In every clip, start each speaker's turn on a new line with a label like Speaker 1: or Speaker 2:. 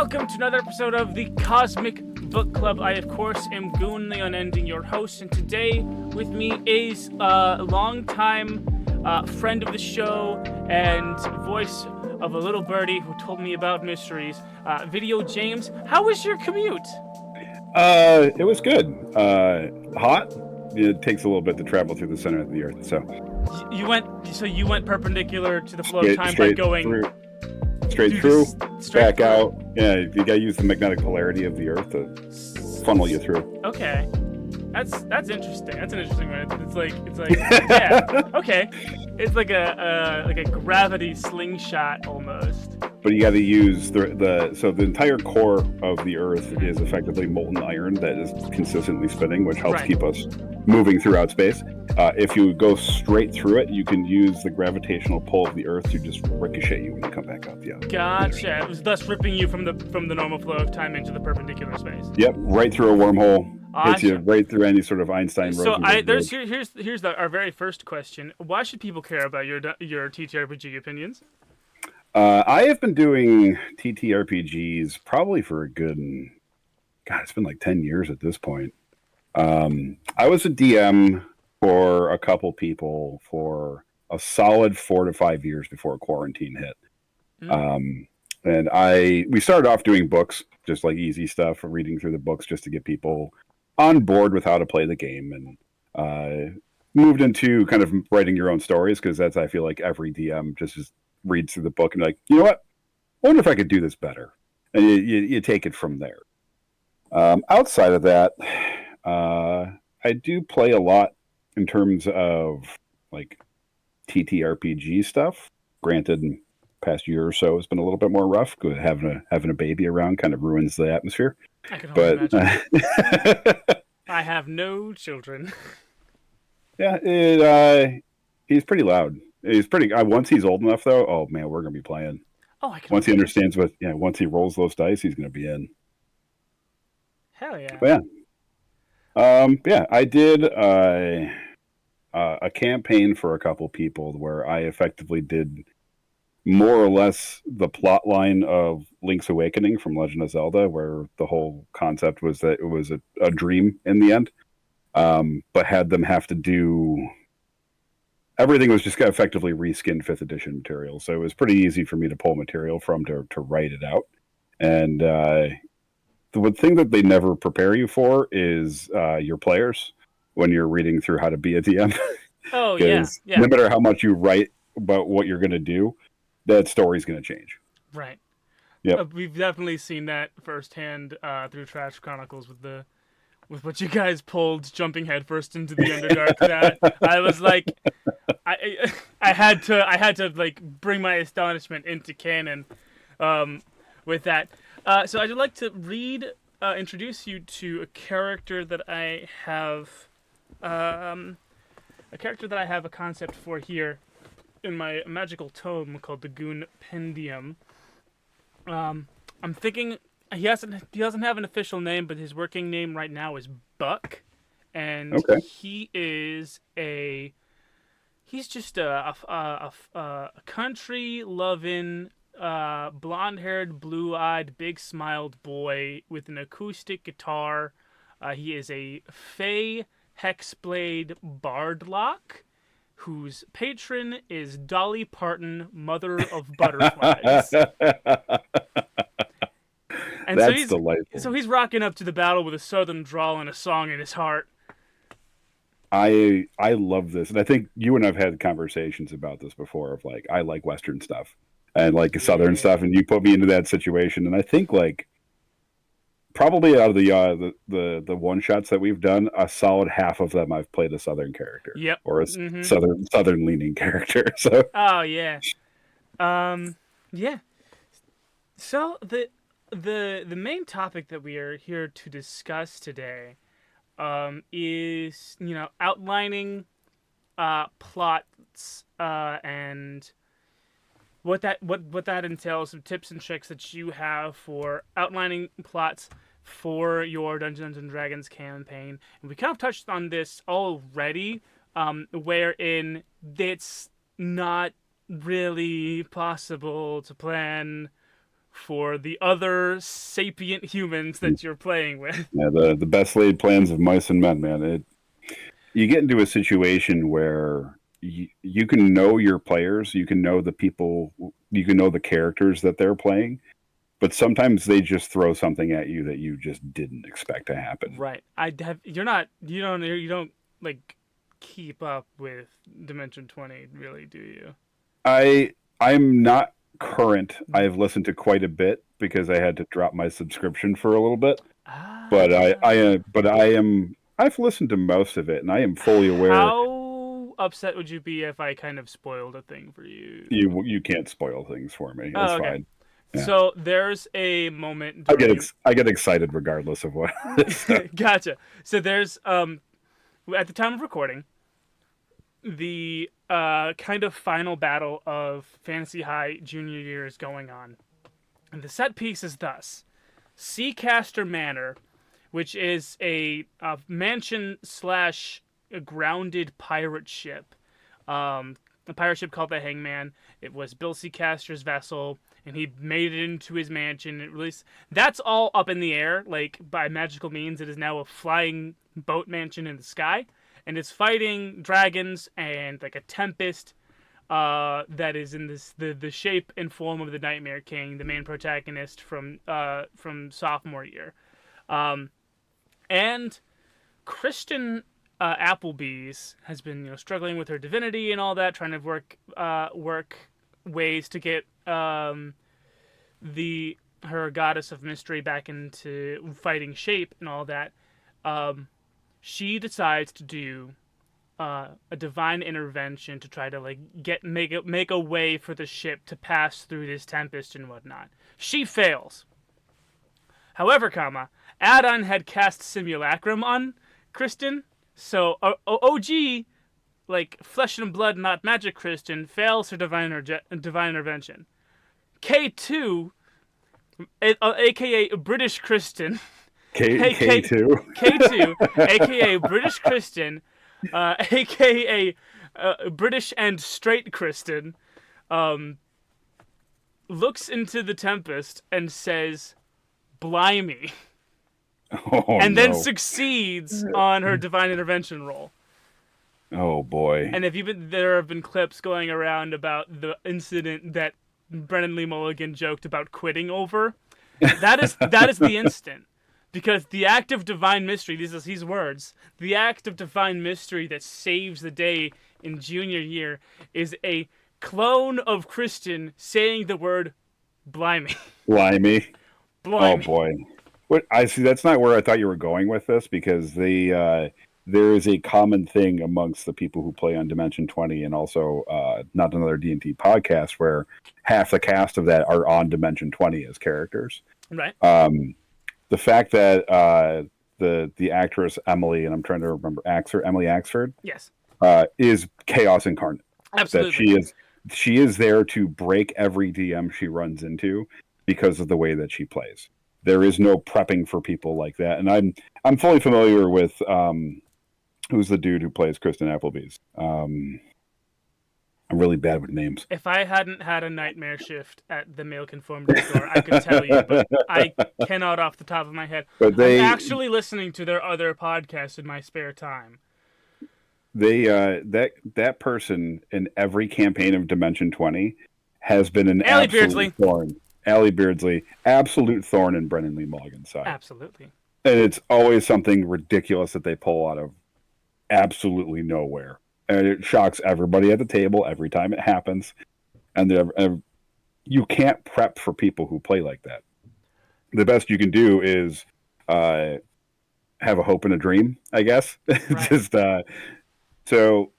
Speaker 1: welcome to another episode of the Cosmic Book Club. I, of course, am Goon the Unending, your host, and today with me is a longtime friend of the show and voice of a little birdie who told me about mysteries, Vidio James. How was your commute?
Speaker 2: It was good. Hot. It takes a little bit to travel through the center of the Earth, so
Speaker 1: You went perpendicular to the flow of time by going
Speaker 2: straight through, back out. Yeah, you gotta use the magnetic polarity of the Earth to funnel you through.
Speaker 1: Okay, that's interesting. That's an interesting one. It's like yeah, okay. It's like a gravity slingshot almost.
Speaker 2: But you got to use the entire core of the Earth is effectively molten iron that is consistently spinning, which helps keep us moving throughout space. If you go straight through it, you can use the gravitational pull of the Earth to just ricochet you when you come back out the other.
Speaker 1: Gotcha. It was thus ripping you from the normal flow of time into the perpendicular space.
Speaker 2: Yep, right through a wormhole.
Speaker 1: Awesome.
Speaker 2: Hits you right through any sort of Einstein.
Speaker 1: So here's our very first question. Why should people care about your TTRPG opinions?
Speaker 2: I have been doing TTRPGs probably for a good, it's been like 10 years at this point. I was a DM for a couple people for a solid 4 to 5 years before quarantine hit. And we started off doing books, just like easy stuff, reading through the books just to get people on board with how to play the game, and moved into kind of writing your own stories, because that's, I feel like every DM just reads through the book and be like, you know what? I wonder if I could do this better. And you take it from there. Outside of that, I do play a lot in terms of like TTRPG stuff. Granted, past year or so has been a little bit more rough. Having a baby around kind of ruins the atmosphere.
Speaker 1: I can only imagine. I have no children.
Speaker 2: Yeah, he's pretty loud. He's pretty. Once he's old enough, though, oh man, we're gonna be playing.
Speaker 1: Oh, I can.
Speaker 2: Once he understands once he rolls those dice, he's gonna be in.
Speaker 1: Hell yeah.
Speaker 2: But yeah. I did a campaign for a couple people where I effectively did more or less the plot line of Link's Awakening from Legend of Zelda, where the whole concept was that it was a dream in the end, but had them have to do. Everything was just effectively reskinned 5th edition material, so it was pretty easy for me to pull material from to write it out. And the one thing that they never prepare you for is your players when you're reading through how to be a DM.
Speaker 1: Oh, yeah.
Speaker 2: No matter how much you write about what you're going to do, that story's going to change.
Speaker 1: Right.
Speaker 2: Yeah.
Speaker 1: We've definitely seen that firsthand through Trash Chronicles with what you guys pulled, jumping headfirst into the Underdark. That I was like, I had to like bring my astonishment into canon, with that. So I'd like to introduce you to a character that I have, a concept for here in my magical tome called the Goon Pendium. I'm thinking. He doesn't have an official name, but his working name right now is Buck, and he is he's just a country loving, blonde-haired, blue-eyed, big-smiled boy with an acoustic guitar. He is a Fey Hexblade Bardlock, whose patron is Dolly Parton, Mother of Butterflies. And
Speaker 2: That's delightful.
Speaker 1: So he's rocking up to the battle with a southern drawl and a song in his heart.
Speaker 2: I love this, and I think you and I've had conversations about this before. Of like, I like Western stuff and like Southern stuff, and you put me into that situation, and I think like probably out of the one shots that we've done, a solid half of them I've played a Southern character, or a Southern leaning character. So
Speaker 1: yeah. So the main topic that we are here to discuss today is, outlining plots and what that entails, some tips and tricks that you have for outlining plots for your Dungeons and Dragons campaign. And we kind of touched on this already, wherein it's not really possible to plan for the other sapient humans that you're playing with.
Speaker 2: Yeah, the best laid plans of mice and men, man. You get into a situation where you can know your players, you can know the people, you can know the characters that they're playing, but sometimes they just throw something at you that you just didn't expect to happen.
Speaker 1: Right. You don't like keep up with Dimension 20, really, do you?
Speaker 2: I'm not current. I've listened to quite a bit because I had to drop my subscription for a little bit. But
Speaker 1: Ah.
Speaker 2: I've listened to most of it, and I am fully aware.
Speaker 1: How upset would you be if I kind of spoiled a thing for you?
Speaker 2: You can't spoil things for me. It's
Speaker 1: Oh, okay.
Speaker 2: fine. Yeah,
Speaker 1: So there's a moment during.
Speaker 2: I get excited regardless of what.
Speaker 1: Gotcha. So there's at the time of recording, the kind of final battle of Fantasy High Junior Year is going on, and the set piece is thus: Seacaster Manor, which is a mansion slash a grounded pirate ship. A pirate ship called the Hangman. It was Bill Seacaster's vessel, and he made it into his mansion. It released. That's all up in the air, like by magical means. It is now a flying boat mansion in the sky, and it's fighting dragons and like a tempest. That is in the shape and form of the Nightmare King, the main protagonist from sophomore year. And Kristen Applebee's has been struggling with her divinity and all that, trying to work ways to get the her goddess of mystery back into fighting shape and all that. She decides to do a divine intervention to try to like make a way for the ship to pass through this tempest and whatnot. She fails. However, Adon had cast Simulacrum on Kristen, so OG, like flesh and blood, not magic Kristen, fails her divine intervention. K2, aka British Kristen,
Speaker 2: K2.
Speaker 1: K2, aka British Kristen, aka British and straight Kristen, looks into the tempest and says, "Blimey."
Speaker 2: Oh,
Speaker 1: and then
Speaker 2: no.
Speaker 1: succeeds on her divine intervention roll.
Speaker 2: Oh boy.
Speaker 1: And there have been clips going around about the incident that Brennan Lee Mulligan joked about quitting over. That is the instant. Because the act of divine mystery, these are his words, the act of divine mystery that saves the day in junior year is a clone of Kristen saying the word blimey.
Speaker 2: Blimey.
Speaker 1: Blimey.
Speaker 2: Oh boy. What I see, that's not where I thought you were going with this, because there is a common thing amongst the people who play on Dimension 20 and also Not Another D&T podcast where half the cast of that are on Dimension 20 as characters.
Speaker 1: Right.
Speaker 2: The fact that the actress Emily, and I'm trying to remember, Emily Axford,
Speaker 1: Yes.
Speaker 2: is chaos incarnate.
Speaker 1: Absolutely.
Speaker 2: That she is there to break every DM she runs into because of the way that she plays. There is no prepping for people like that, and I'm fully familiar with who's the dude who plays Kristen Applebee's. I'm really bad with names.
Speaker 1: If I hadn't had a nightmare shift at the male conformity store, I could tell you, but I cannot off the top of my head. I'm actually listening to their other podcasts in my spare time.
Speaker 2: That person in every campaign of Dimension 20 has been an
Speaker 1: Allie
Speaker 2: absolute
Speaker 1: Beardsley.
Speaker 2: thorn. Allie Beardsley, absolute thorn in Brennan Lee Mulligan's side.
Speaker 1: Absolutely.
Speaker 2: And it's always something ridiculous that they pull out of absolutely nowhere. And it shocks everybody at the table every time it happens. And you can't prep for people who play like that. The best you can do is have a hope and a dream, I guess.
Speaker 1: Right.
Speaker 2: Just so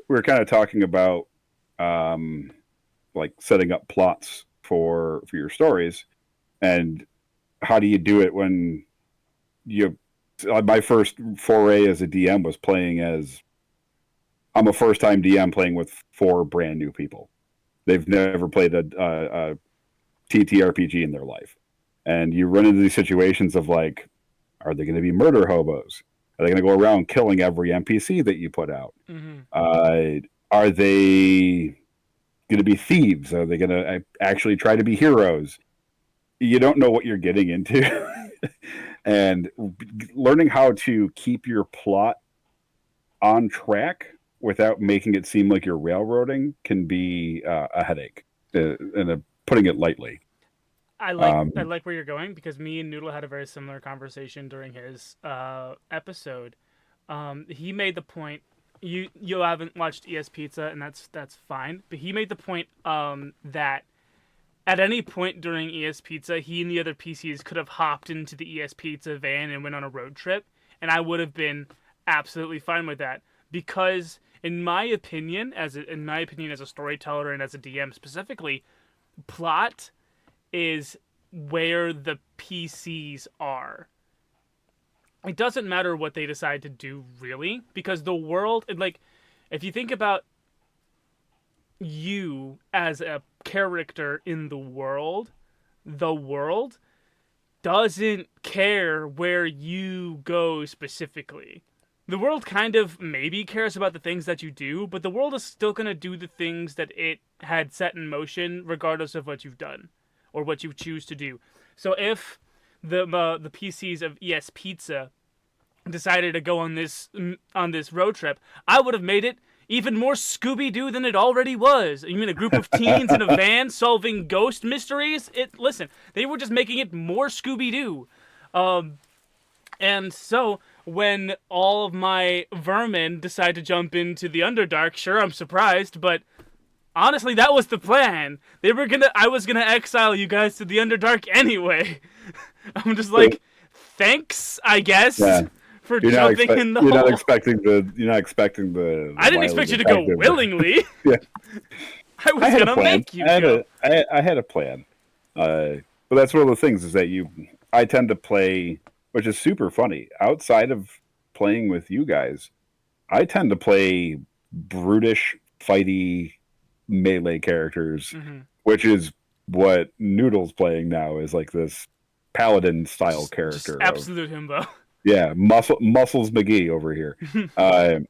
Speaker 2: we're kind of talking about like setting up plots for your stories, and how do you do it when my first foray as a DM was playing as I'm a first time DM playing with 4 brand new people. They've never played a TTRPG in their life, and you run into these situations of like, are they going to be murder hobos? Are they going to go around killing every NPC that you put out?
Speaker 1: Mm-hmm.
Speaker 2: Are they going to be thieves? Are they going to actually try to be heroes? you don't know what you're getting into, and learning how to keep your plot on track without making it seem like you're railroading can be a headache, putting it lightly.
Speaker 1: I
Speaker 2: Um,
Speaker 1: like where you're going because me and Noodle had a very similar conversation during his episode. He made the point. You haven't watched ES Pizza, and that's fine. But he made the point that at any point during ES Pizza, he and the other PCs could have hopped into the ES Pizza van and went on a road trip, and I would have been absolutely fine with that because, in my opinion, as a storyteller and as a DM specifically, plot is where the PCs are. It doesn't matter what they decide to do really, because the world, like, if you think about you as a character in the world doesn't care where you go specifically. The world kind of maybe cares about the things that you do, but the world is still going to do the things that it had set in motion regardless of what you've done or what you choose to do. So if the PCs of ES Pizza decided to go on this road trip, I would have made it even more Scooby Doo than it already was. You mean a group of teens in a van solving ghost mysteries? Listen, they were just making it more Scooby Doo. And so when all of my vermin decide to jump into the Underdark, sure, I'm surprised, but honestly, that was the plan. I was gonna exile you guys to the Underdark anyway. I'm just like, thanks, I guess,
Speaker 2: yeah,
Speaker 1: for jumping in the hole.
Speaker 2: you're not expecting the
Speaker 1: I didn't
Speaker 2: wily
Speaker 1: expect you to go
Speaker 2: detective.
Speaker 1: willingly.
Speaker 2: Yeah,
Speaker 1: I
Speaker 2: I
Speaker 1: was
Speaker 2: had a
Speaker 1: gonna
Speaker 2: plan.
Speaker 1: make you go.
Speaker 2: I had a plan. But that's one of the things is that I tend to play, which is super funny. Outside of playing with you guys, I tend to play brutish, fighty melee characters,
Speaker 1: Mm-hmm.
Speaker 2: which is what Noodle's playing now is like this paladin style
Speaker 1: Just
Speaker 2: character of
Speaker 1: absolute himbo.
Speaker 2: yeah, muscles McGee over here. Uh,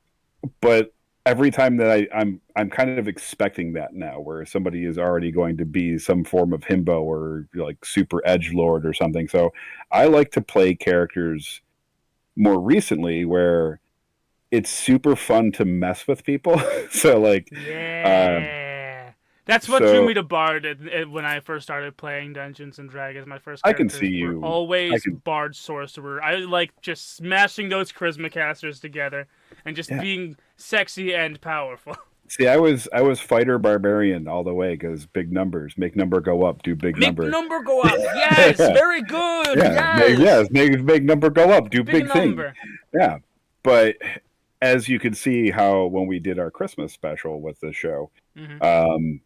Speaker 2: but every time that I'm kind of expecting that now, where somebody is already going to be some form of himbo or like super edge lord or something. So I like to play characters more recently where it's super fun to mess with people. So like, um,
Speaker 1: Yeah. That's what drew
Speaker 2: so
Speaker 1: me to Bard when I first started playing Dungeons and Dragons. My first
Speaker 2: I can see
Speaker 1: characters were
Speaker 2: you. I
Speaker 1: always
Speaker 2: can,
Speaker 1: Bard Sorcerer. I like just smashing those charisma casters together and just
Speaker 2: yeah.
Speaker 1: being sexy and powerful.
Speaker 2: See, I was fighter barbarian all the way because big numbers make number go up, do big
Speaker 1: Make
Speaker 2: number.
Speaker 1: number go up. Yes,
Speaker 2: Yeah,
Speaker 1: very good.
Speaker 2: yeah,
Speaker 1: Yes.
Speaker 2: make number go up, do
Speaker 1: Big
Speaker 2: big thing.
Speaker 1: number.
Speaker 2: Yeah, but as you can see, how when we did our Christmas special with the show,
Speaker 1: Hmm.
Speaker 2: um,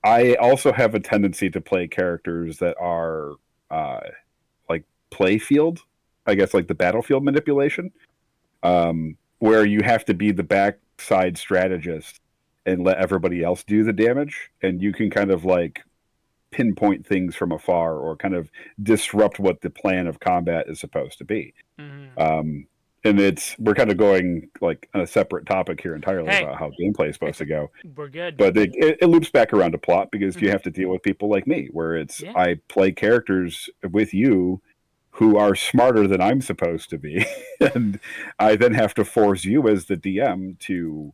Speaker 2: I also have a tendency to play characters that are uh, like playfield, I guess, like the battlefield manipulation, where you have to be the backside strategist and let everybody else do the damage, and you can kind of like pinpoint things from afar or kind of disrupt what the plan of combat is supposed to be.
Speaker 1: Hmm.
Speaker 2: Um, and we're kind of going like on a separate topic here entirely
Speaker 1: Hey,
Speaker 2: about how gameplay is supposed
Speaker 1: it's
Speaker 2: to go,
Speaker 1: we're good.
Speaker 2: but it loops back around to plot because you
Speaker 1: Hmm.
Speaker 2: have to deal with people like me, where it's
Speaker 1: Yeah.
Speaker 2: I play characters with you who are smarter than I'm supposed to be, and I then have to force you as the DM to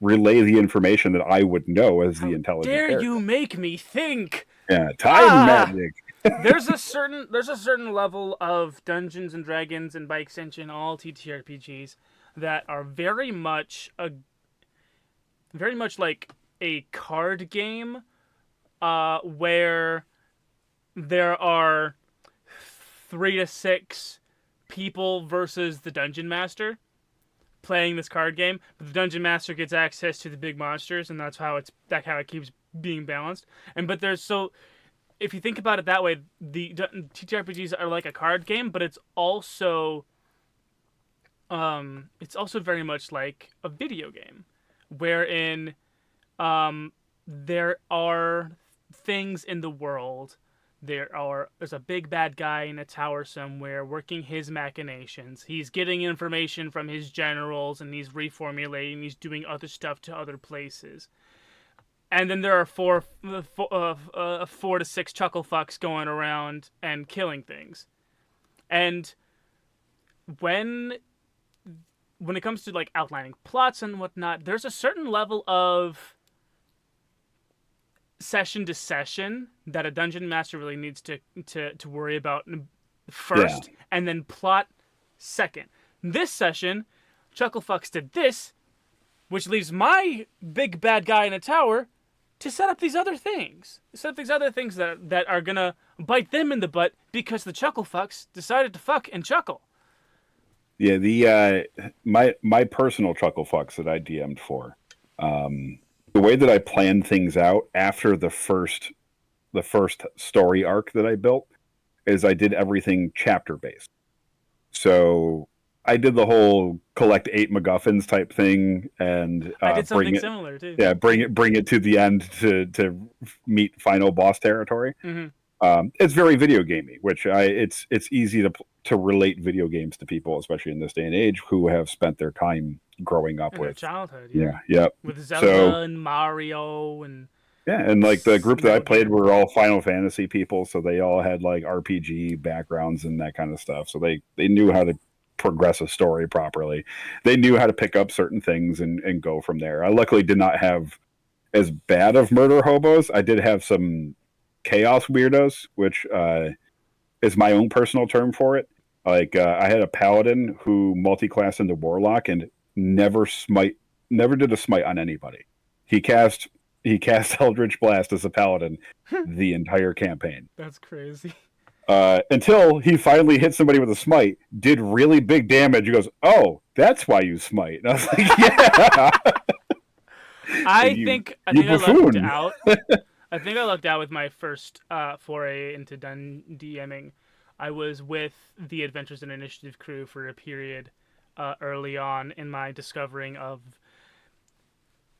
Speaker 2: relay the information that I would know as the
Speaker 1: How
Speaker 2: intelligent
Speaker 1: dare you
Speaker 2: character.
Speaker 1: make me think?
Speaker 2: Yeah, time
Speaker 1: Ah.
Speaker 2: magic.
Speaker 1: There's a certain level of Dungeons and Dragons and by extension all TTRPGs that are very much like a card game where there are 3 to 6 people versus the dungeon master playing this card game, but the dungeon master gets access to the big monsters, and that's how it keeps being balanced. And but there's so if you think about it that way, the TTRPGs are like a card game, but it's also very much like a video game, wherein there are things in the world. There's a big bad guy in a tower somewhere working his machinations. He's getting information from his generals and he's reformulating. He's doing other stuff to other places. and then there are four to six chuckle fucks going around and killing things. And when it comes to like outlining plots and whatnot, there's a certain level of session to session that a dungeon master really needs to worry about first, and then plot second. This session, Chucklefucks did this, which leaves my big bad guy in a tower to set up these other things. That are gonna bite them in the butt because the Chucklefucks decided to fuck and chuckle.
Speaker 2: Yeah, the my personal Chucklefucks that I DM'd for, the way that I planned things out after the first story arc that I built is I did everything chapter based. So I did the whole collect 8 MacGuffins type thing, and
Speaker 1: I did something similar too.
Speaker 2: Yeah, bring it to the end to meet final boss territory.
Speaker 1: Mm-hmm.
Speaker 2: It's very video gamey, which it's easy to relate video games to people, especially in this day and age, who have spent their time growing up with
Speaker 1: their childhood.
Speaker 2: Yeah,
Speaker 1: with Zelda and Mario and.
Speaker 2: Yeah, and like the group that I played were all Final Fantasy people, so they all had like RPG backgrounds and that kind of stuff. So they knew how to progress a story properly. They knew how to pick up certain things and go from there. I luckily did not have as bad of murder hobos. I did have some chaos weirdos, which is my own personal term for it. Like I had a paladin who multi-classed into warlock and never did a smite on anybody. He cast Eldritch Blast as a paladin the entire campaign.
Speaker 1: That's crazy.
Speaker 2: Until he finally hit somebody with a smite, did really big damage. He goes, "Oh, that's why you smite." And I was like, "Yeah."
Speaker 1: I think I lucked out. I think I lucked out with my first foray into DMing. I was with the Adventures and Initiative crew for a period early on in my discovering of.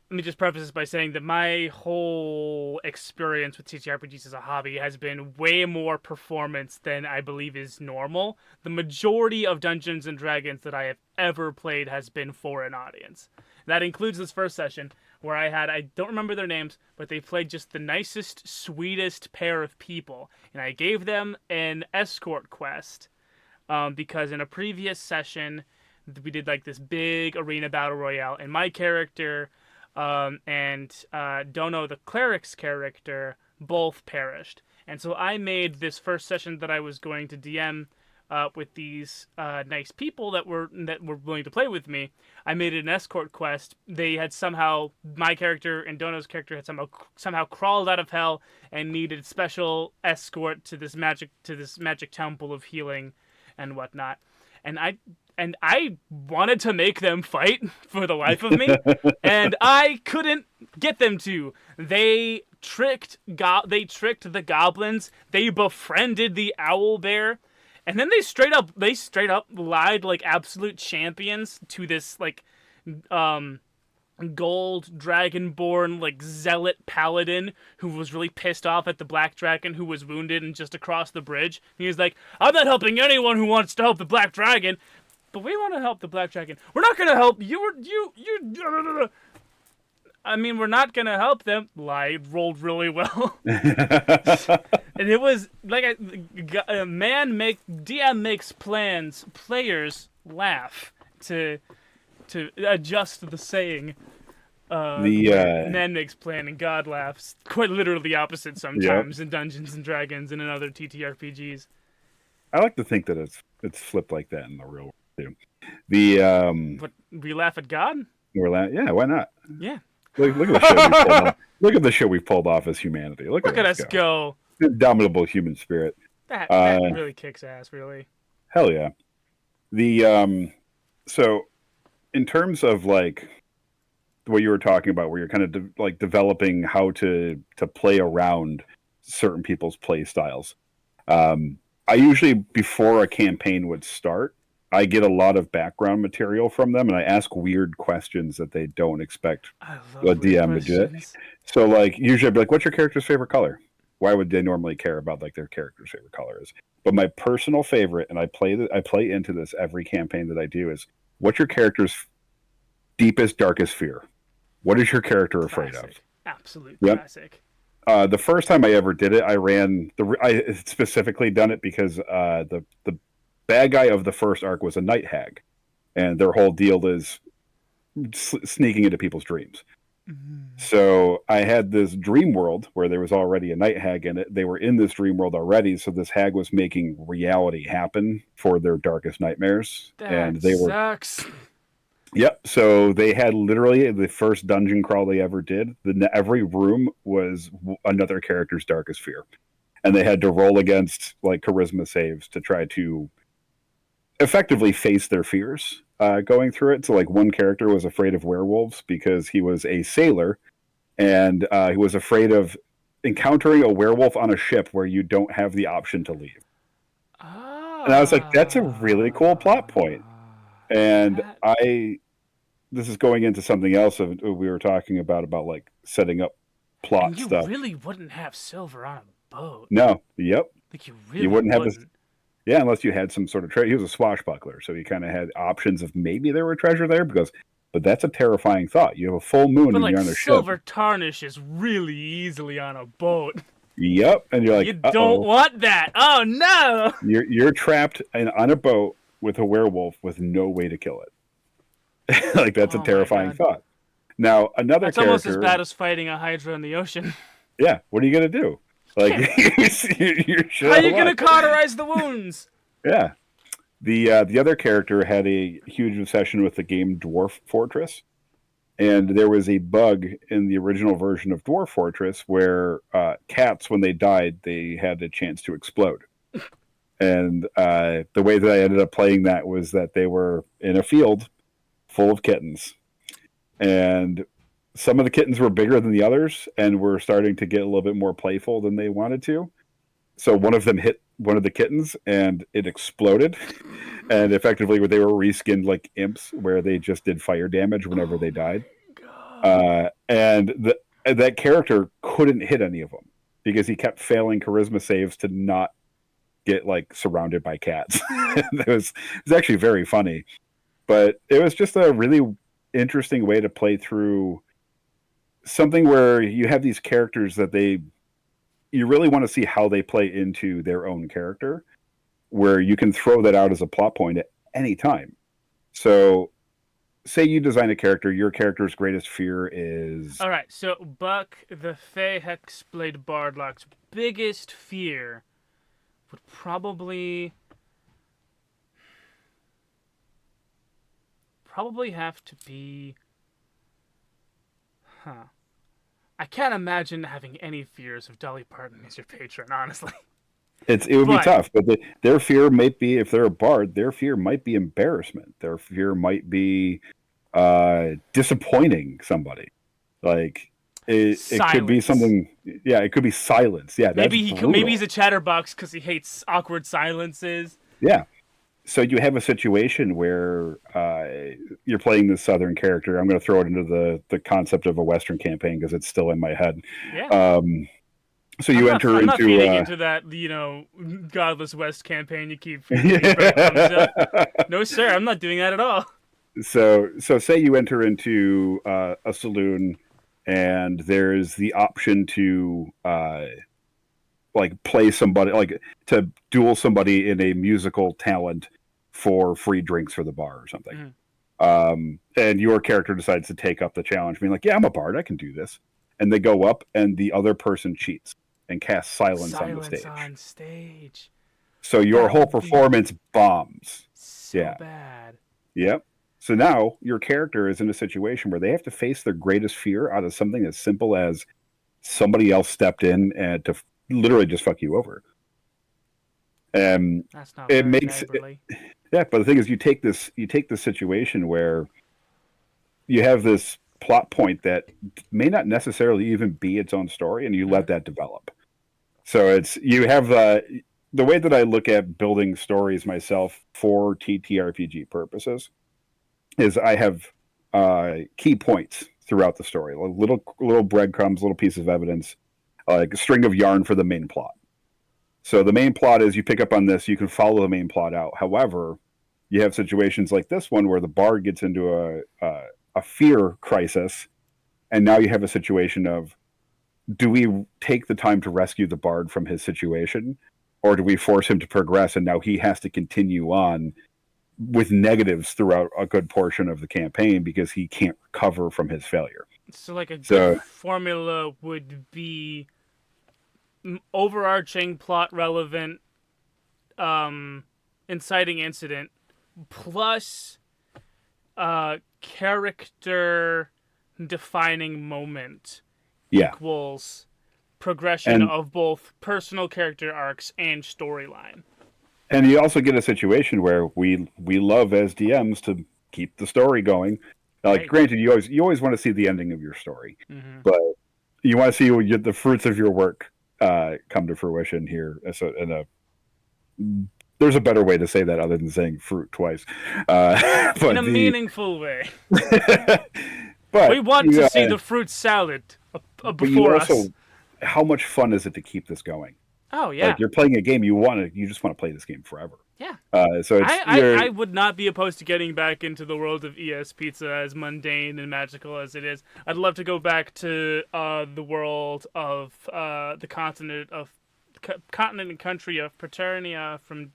Speaker 1: Let me just preface this by saying that my whole experience with TTRPGs as a hobby has been way more performance than I believe is normal. The majority of Dungeons and Dragons that I have ever played has been for an audience. That includes this first session where I don't remember their names, but they played just the nicest, sweetest pair of people. And I gave them an escort quest because in a previous session, we did like this big arena battle royale, and my character... and Dono, the cleric's character, both perished. And so I made this first session that I was going to DM with these nice people that were willing to play with me. I made it an escort quest. They had somehow, my character and Dono's character had somehow crawled out of hell and needed special escort to this magic temple of healing and whatnot. And I wanted to make them fight for the life of me, and I couldn't get them to. They tricked the goblins. They befriended the owl bear, and then they straight up lied like absolute champions to this like gold dragonborn like zealot paladin who was really pissed off at the black dragon who was wounded and just across the bridge. He was like, "I'm not helping anyone who wants to help the black dragon. But we want to help the black dragon. We're not going to help you. I mean, we're not going to help them." Lie rolled really well. And it was like DM makes plans, players laugh to adjust the saying. Man makes plan and God laughs. Quite literally the opposite sometimes in Dungeons and Dragons and in other TTRPGs.
Speaker 2: I like to think that it's flipped like that in the real world. Too.
Speaker 1: But we laugh at God?
Speaker 2: Yeah, why not?
Speaker 1: Yeah.
Speaker 2: Look at the show we've pulled off. Look at the show we've pulled off as humanity. Look at us go. Indomitable human spirit.
Speaker 1: That really kicks ass, really.
Speaker 2: Hell yeah. So in terms of like what you were talking about, where you're kind of developing how to play around certain people's play styles. I usually, before a campaign would start, I get a lot of background material from them, and I ask weird questions that they don't expect a DM to do. So, like, usually I'd be like, "What's your character's favorite color?" Why would they normally care about like their character's favorite color is? But my personal favorite, and I play into this every campaign that I do, is what's your character's deepest, darkest fear? What is your character afraid of?
Speaker 1: Absolute
Speaker 2: Yep.
Speaker 1: classic.
Speaker 2: The first time I ever did it, I specifically done it because the bad guy of the first arc was a night hag, and their whole deal is sneaking into people's dreams.
Speaker 1: Mm.
Speaker 2: So I had this dream world where there was already a night hag in it. They were in this dream world already, so this hag was making reality happen for their darkest nightmares, and
Speaker 1: That
Speaker 2: they were
Speaker 1: sucks.
Speaker 2: yep. So they had literally the first dungeon crawl they ever did. Every room was another character's darkest fear, and they had to roll against like charisma saves to try to effectively face their fears going through it. So like one character was afraid of werewolves because he was a sailor, and he was afraid of encountering a werewolf on a ship where you don't have the option to leave. And I was like, that's a really cool plot point. And
Speaker 1: That.
Speaker 2: this is going into something else of we were talking about like setting up
Speaker 1: And
Speaker 2: plot
Speaker 1: you
Speaker 2: stuff.
Speaker 1: really wouldn't have silver on a boat.
Speaker 2: No, yep,
Speaker 1: Like you
Speaker 2: you
Speaker 1: really
Speaker 2: wouldn't have this.
Speaker 1: wouldn't.
Speaker 2: Yeah, unless you had some sort of treasure. He was a swashbuckler, so he kind of had options of maybe there were treasure there. But that's a terrifying thought. You have a full moon
Speaker 1: But
Speaker 2: and
Speaker 1: like
Speaker 2: you're on a ship.
Speaker 1: silver tarnish is really easily on a boat.
Speaker 2: Yep, and you're
Speaker 1: You
Speaker 2: like,
Speaker 1: don't want that. Oh no!
Speaker 2: you're trapped on a boat with a werewolf with no way to kill it. Like that's a
Speaker 1: Oh my
Speaker 2: terrifying
Speaker 1: god.
Speaker 2: thought. Now another
Speaker 1: That's almost as
Speaker 2: character,
Speaker 1: bad as fighting a hydra in the ocean.
Speaker 2: yeah. What are you gonna do? Like
Speaker 1: Can't.
Speaker 2: you're
Speaker 1: How are
Speaker 2: shit out
Speaker 1: you
Speaker 2: of
Speaker 1: gonna
Speaker 2: luck.
Speaker 1: cauterize the wounds?
Speaker 2: Yeah. The other character had a huge obsession with the game Dwarf Fortress, and there was a bug in the original version of Dwarf Fortress where cats, when they died, they had a chance to explode. And the way that I ended up playing that was that they were in a field full of kittens, and some of the kittens were bigger than the others, and were starting to get a little bit more playful than they wanted to. So one of them hit one of the kittens, and it exploded. And effectively, they were reskinned like imps, where they just did fire damage whenever
Speaker 1: Oh
Speaker 2: they died.
Speaker 1: my god.
Speaker 2: That character couldn't hit any of them because he kept failing charisma saves to not get like surrounded by cats. It was actually very funny, but it was just a really interesting way to play through something where you have these characters that you really want to see how they play into their own character, where you can throw that out as a plot point at any time. So say you design a character, your character's greatest fear is
Speaker 1: Alright, so Buck, the Fey Hexblade Bardlock's biggest fear would probably have to be, huh. I can't imagine having any fears of Dolly Parton as your patron, honestly.
Speaker 2: it would be
Speaker 1: But
Speaker 2: tough, but their fear might be, if they're a bard, their fear might be embarrassment. Their fear might be disappointing somebody. Like it could be
Speaker 1: silence.
Speaker 2: something. Yeah, it could be silence. Yeah, that's
Speaker 1: Maybe he's
Speaker 2: brutal.
Speaker 1: a chatterbox because he hates awkward silences.
Speaker 2: Yeah. So you have a situation where you're playing this southern character. I'm going to throw it into the concept of a western campaign because it's still in my head.
Speaker 1: Yeah.
Speaker 2: So you enter
Speaker 1: I'm not
Speaker 2: into
Speaker 1: feeding into that, Godless West campaign you keep feeding me breadcrumbs of.
Speaker 2: yeah.
Speaker 1: No, sir, I'm not doing that at all.
Speaker 2: So say you enter into a saloon, and there's the option to like play somebody, like to duel somebody in a musical talent for free drinks for the bar or something.
Speaker 1: Mhm.
Speaker 2: And your character decides to take up the challenge, being like, "Yeah, I'm a bard, I can do this." And they go up, and the other person cheats and casts silence on the
Speaker 1: Silence
Speaker 2: stage.
Speaker 1: on stage.
Speaker 2: So your
Speaker 1: That
Speaker 2: whole
Speaker 1: would be
Speaker 2: performance bombs.
Speaker 1: so
Speaker 2: Yeah.
Speaker 1: bad.
Speaker 2: Yep. So now your character is in a situation where they have to face their greatest fear out of something as simple as somebody else stepped in and to literally just fuck you over. And
Speaker 1: That's not
Speaker 2: it
Speaker 1: very
Speaker 2: makes
Speaker 1: neighborly.
Speaker 2: yeah, but the thing is you take this situation where you have this plot point that may not necessarily even be its own story, and you
Speaker 1: Mhm.
Speaker 2: let that develop. So it's you have the way that I look at building stories myself for TTRPG purposes is I have key points throughout the story, like little breadcrumbs, little pieces of evidence, like a string of yarn for the main plot. So the main plot is you pick up on this, you can follow the main plot out. However, you have situations like this one where the bard gets into a fear crisis, and now you have a situation of, do we take the time to rescue the bard from his situation, or do we force him to progress and now he has to continue on with negatives throughout a good portion of the campaign because he can't recover from his failure?
Speaker 1: So like a good
Speaker 2: So
Speaker 1: formula would be overarching plot relevant inciting incident plus character defining moment
Speaker 2: yeah,
Speaker 1: equals progression
Speaker 2: and
Speaker 1: of both personal character arcs and storyline.
Speaker 2: you also get a situation where we love as DMs to keep the story going. Like,
Speaker 1: Right.
Speaker 2: granted, you always want to see the ending of your story,
Speaker 1: Mm-hmm.
Speaker 2: but you want to see the fruits of your work come to fruition here. So, there's a better way to say that other than saying fruit twice.
Speaker 1: In
Speaker 2: But
Speaker 1: a meaningful way. We
Speaker 2: but
Speaker 1: want
Speaker 2: you,
Speaker 1: to see the fruit salad
Speaker 2: but you
Speaker 1: before us.
Speaker 2: also, how much fun is it to keep this going?
Speaker 1: Oh yeah,
Speaker 2: Like, you're playing a game, you just want to play this game forever.
Speaker 1: yeah.
Speaker 2: So it's
Speaker 1: I would not be opposed to getting back into the world of ES Pizza, as mundane and magical as it is. I'd love to go back to the world of the continent and country of Paternia from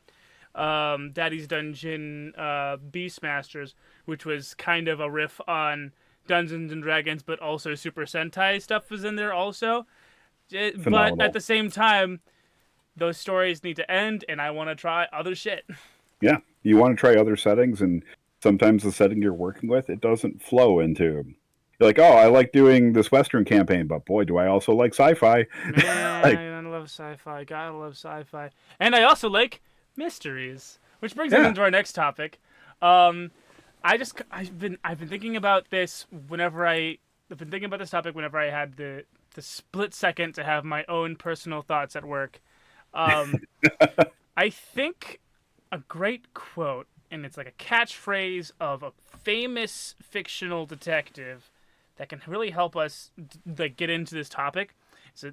Speaker 1: Daddy's Dungeon Beastmasters, which was kind of a riff on Dungeons and Dragons, but also Super Sentai stuff was in there also. But
Speaker 2: phenomenal.
Speaker 1: at the same time, those stories need to end, and I want to try other shit.
Speaker 2: Yeah, you want to try other settings, and sometimes the setting you're working with, it doesn't flow into. You're like, oh, I like doing this Western campaign, but boy, do I also like sci-fi. Like,
Speaker 1: Man, I love sci-fi. Gotta love sci-fi, and I also like mysteries, which brings us
Speaker 2: yeah,
Speaker 1: into our next topic. I've been thinking about this I've been thinking about this topic whenever I had the split second to have my own personal thoughts at work. Um, I think a great quote, and it's like a catchphrase of a famous fictional detective that can really help us like get into this topic.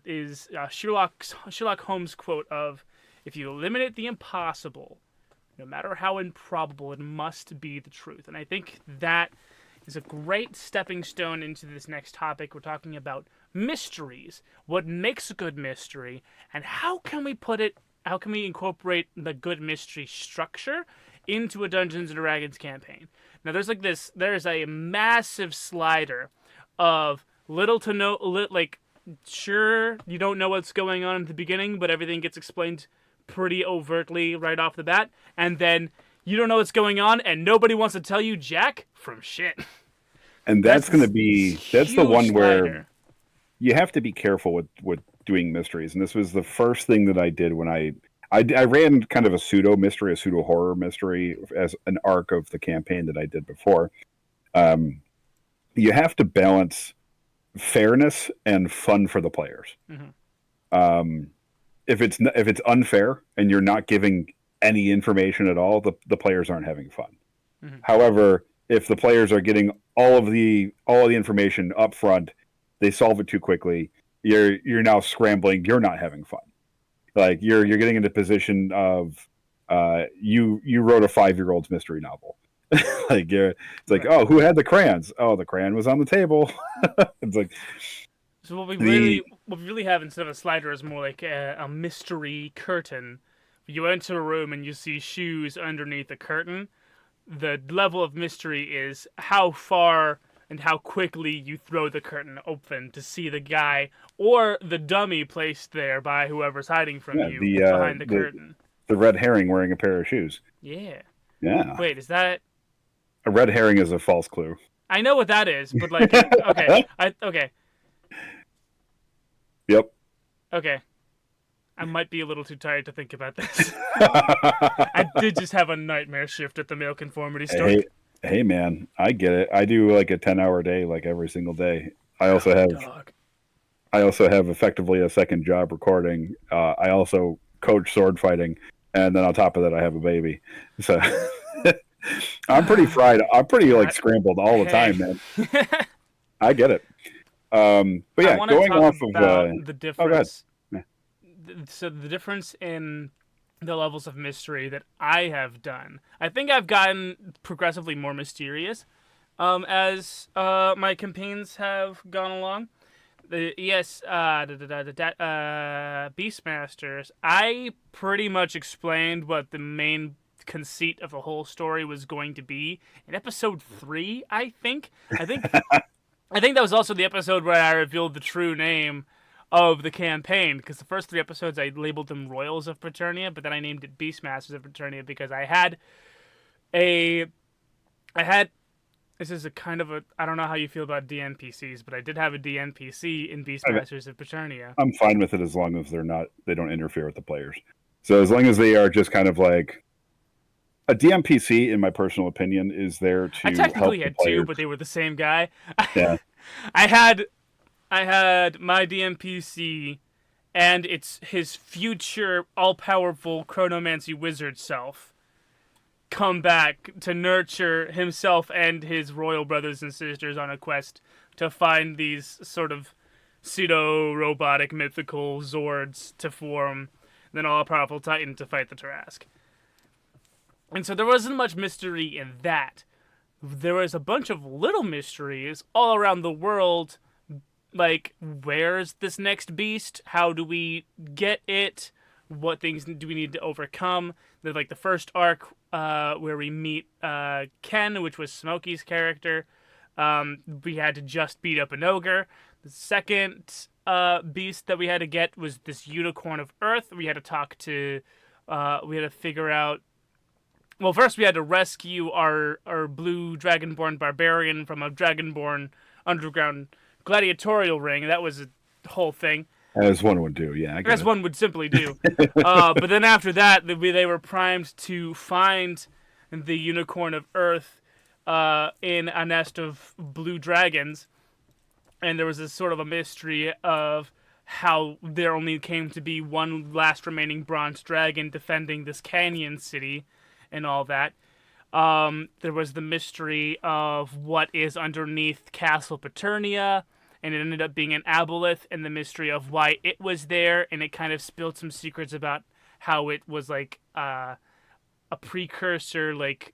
Speaker 1: Is Sherlock Holmes' quote of, "If you eliminate the impossible, no matter how improbable, it must be the truth." And I think that is a great stepping stone into this next topic. We're talking about mysteries, what makes a good mystery, and how can we incorporate the good mystery structure into a Dungeons and Dragons campaign. Now there's a massive slider of little to no, like, sure, you don't know what's going on at the beginning, but everything gets explained pretty overtly right off the bat, and then you don't know what's going on, and nobody wants to tell you jack from shit.
Speaker 2: and that's going to that's the one where
Speaker 1: slider.
Speaker 2: you have to be careful with doing mysteries. And this was the first thing that I did when I ran kind of a pseudo mystery, a pseudo horror mystery as an arc of the campaign that I did before. You have to balance fairness and fun for the players.
Speaker 1: Mm-hmm.
Speaker 2: If it's unfair and you're not giving any information at all, the players aren't having fun.
Speaker 1: Mm-hmm.
Speaker 2: However, if the players are getting all of the information up front, they solve it too quickly. You're now scrambling. You're not having fun. Like, you're getting into a position of you wrote a 5-year-old's mystery novel. Like, it's like,
Speaker 1: Right.
Speaker 2: oh, who had the crayons? Oh, the crayon was on the table. It's like,
Speaker 1: So what we
Speaker 2: the
Speaker 1: really have instead of a slider is more like a mystery curtain. You enter a room and you see shoes underneath the curtain. The level of mystery is how far and how quickly you throw the curtain open to see the guy or the dummy placed there by whoever's hiding from
Speaker 2: yeah,
Speaker 1: you behind the curtain.
Speaker 2: the red herring wearing a pair of shoes.
Speaker 1: Yeah.
Speaker 2: Yeah,
Speaker 1: Wait, is that?
Speaker 2: a red herring is a false clue.
Speaker 1: I know what that is, but like, okay.
Speaker 2: Yep.
Speaker 1: Okay. I might be a little too tired to think about this. I did just have a nightmare shift at the male conformity store.
Speaker 2: Hey, man, I get it. I do like a 10-hour day, like every single day. I also have effectively a second job recording. I also coach sword fighting, and then on top of that, I have a baby. So I'm pretty fried. I'm pretty like scrambled all the time, man. I get it. But yeah, going off of
Speaker 1: the difference.
Speaker 2: Oh,
Speaker 1: so the difference in the levels of mystery that I have done. I think I've gotten progressively more mysterious, As my campaigns have gone along, the Beastmasters, I pretty much explained what the main conceit of the whole story was going to be in episode 3, I think. I think that was also the episode where I revealed the true name of the campaign, because the first 3 episodes I labeled them Royals of Paternia, but then I named it Beastmasters of Paternia because a I had this is a kind of a I don't know how you feel about DNPCs, but I did have a DNPC in
Speaker 2: I,
Speaker 1: Beastmasters of Paternia.
Speaker 2: I'm fine with it as long as they don't interfere with the players. So as long as they are just kind of like a DMPC, in my personal opinion, is there
Speaker 1: I
Speaker 2: to help
Speaker 1: technically
Speaker 2: the
Speaker 1: had 2,
Speaker 2: players.
Speaker 1: but they were the same guy.
Speaker 2: Yeah,
Speaker 1: I had I had my DMPC and it's his future all-powerful chronomancy wizard self come back to nurture himself and his royal brothers and sisters on a quest to find these sort of pseudo robotic mythical Zords to form then all powerful Titan to fight the Tarask. And so there wasn't much mystery in that. There was a bunch of little mysteries all around the world, like where's this next beast? How do we get it? What things do we need to overcome? There's like the first arc where we meet Ken, which was Smokey's character. We had to just beat up an ogre. The second beast that we had to get was this unicorn of Earth. We had to talk to. We had to figure out. Well, first we had to rescue our blue dragonborn barbarian from a dragonborn underground gladiatorial ring. That was a whole thing.
Speaker 2: as one would do. Yeah, I get
Speaker 1: As
Speaker 2: it.
Speaker 1: one would simply do. But then after that, they were primed to find the unicorn of Earth in a nest of blue dragons. And there was this sort of a mystery of how there only came to be one last remaining bronze dragon defending this canyon city and all that. There was the mystery of what is underneath Castle Paternia, and it ended up being an aboleth, and the mystery of why it was there, and it kind of spilled some secrets about how it was like a precursor, like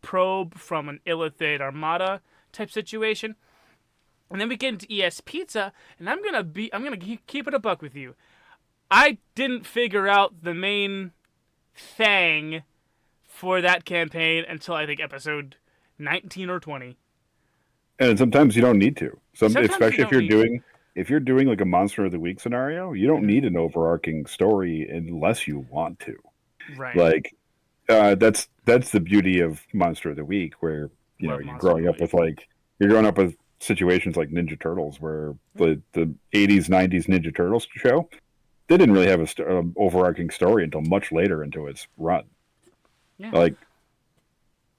Speaker 1: probe from an Illithid armada type situation. And then we get into ES Pizza, and I'm gonna keep it a buck with you. I didn't figure out the main thing for that campaign until I think episode 19 or 20.
Speaker 2: And sometimes you don't need to.
Speaker 1: Sometimes you
Speaker 2: Especially
Speaker 1: don't need to.
Speaker 2: if you're doing like a monster of the week scenario, you don't need an overarching story unless you want to.
Speaker 1: Right.
Speaker 2: Like that's the beauty of monster of the week, where
Speaker 1: Love
Speaker 2: you're
Speaker 1: Monster of
Speaker 2: growing
Speaker 1: the
Speaker 2: up with
Speaker 1: Week.
Speaker 2: like you're growing up with situations like Ninja Turtles, where the 80s 90s Ninja Turtles show, they didn't really have a overarching story until much later into its run.
Speaker 1: Yeah.
Speaker 2: Like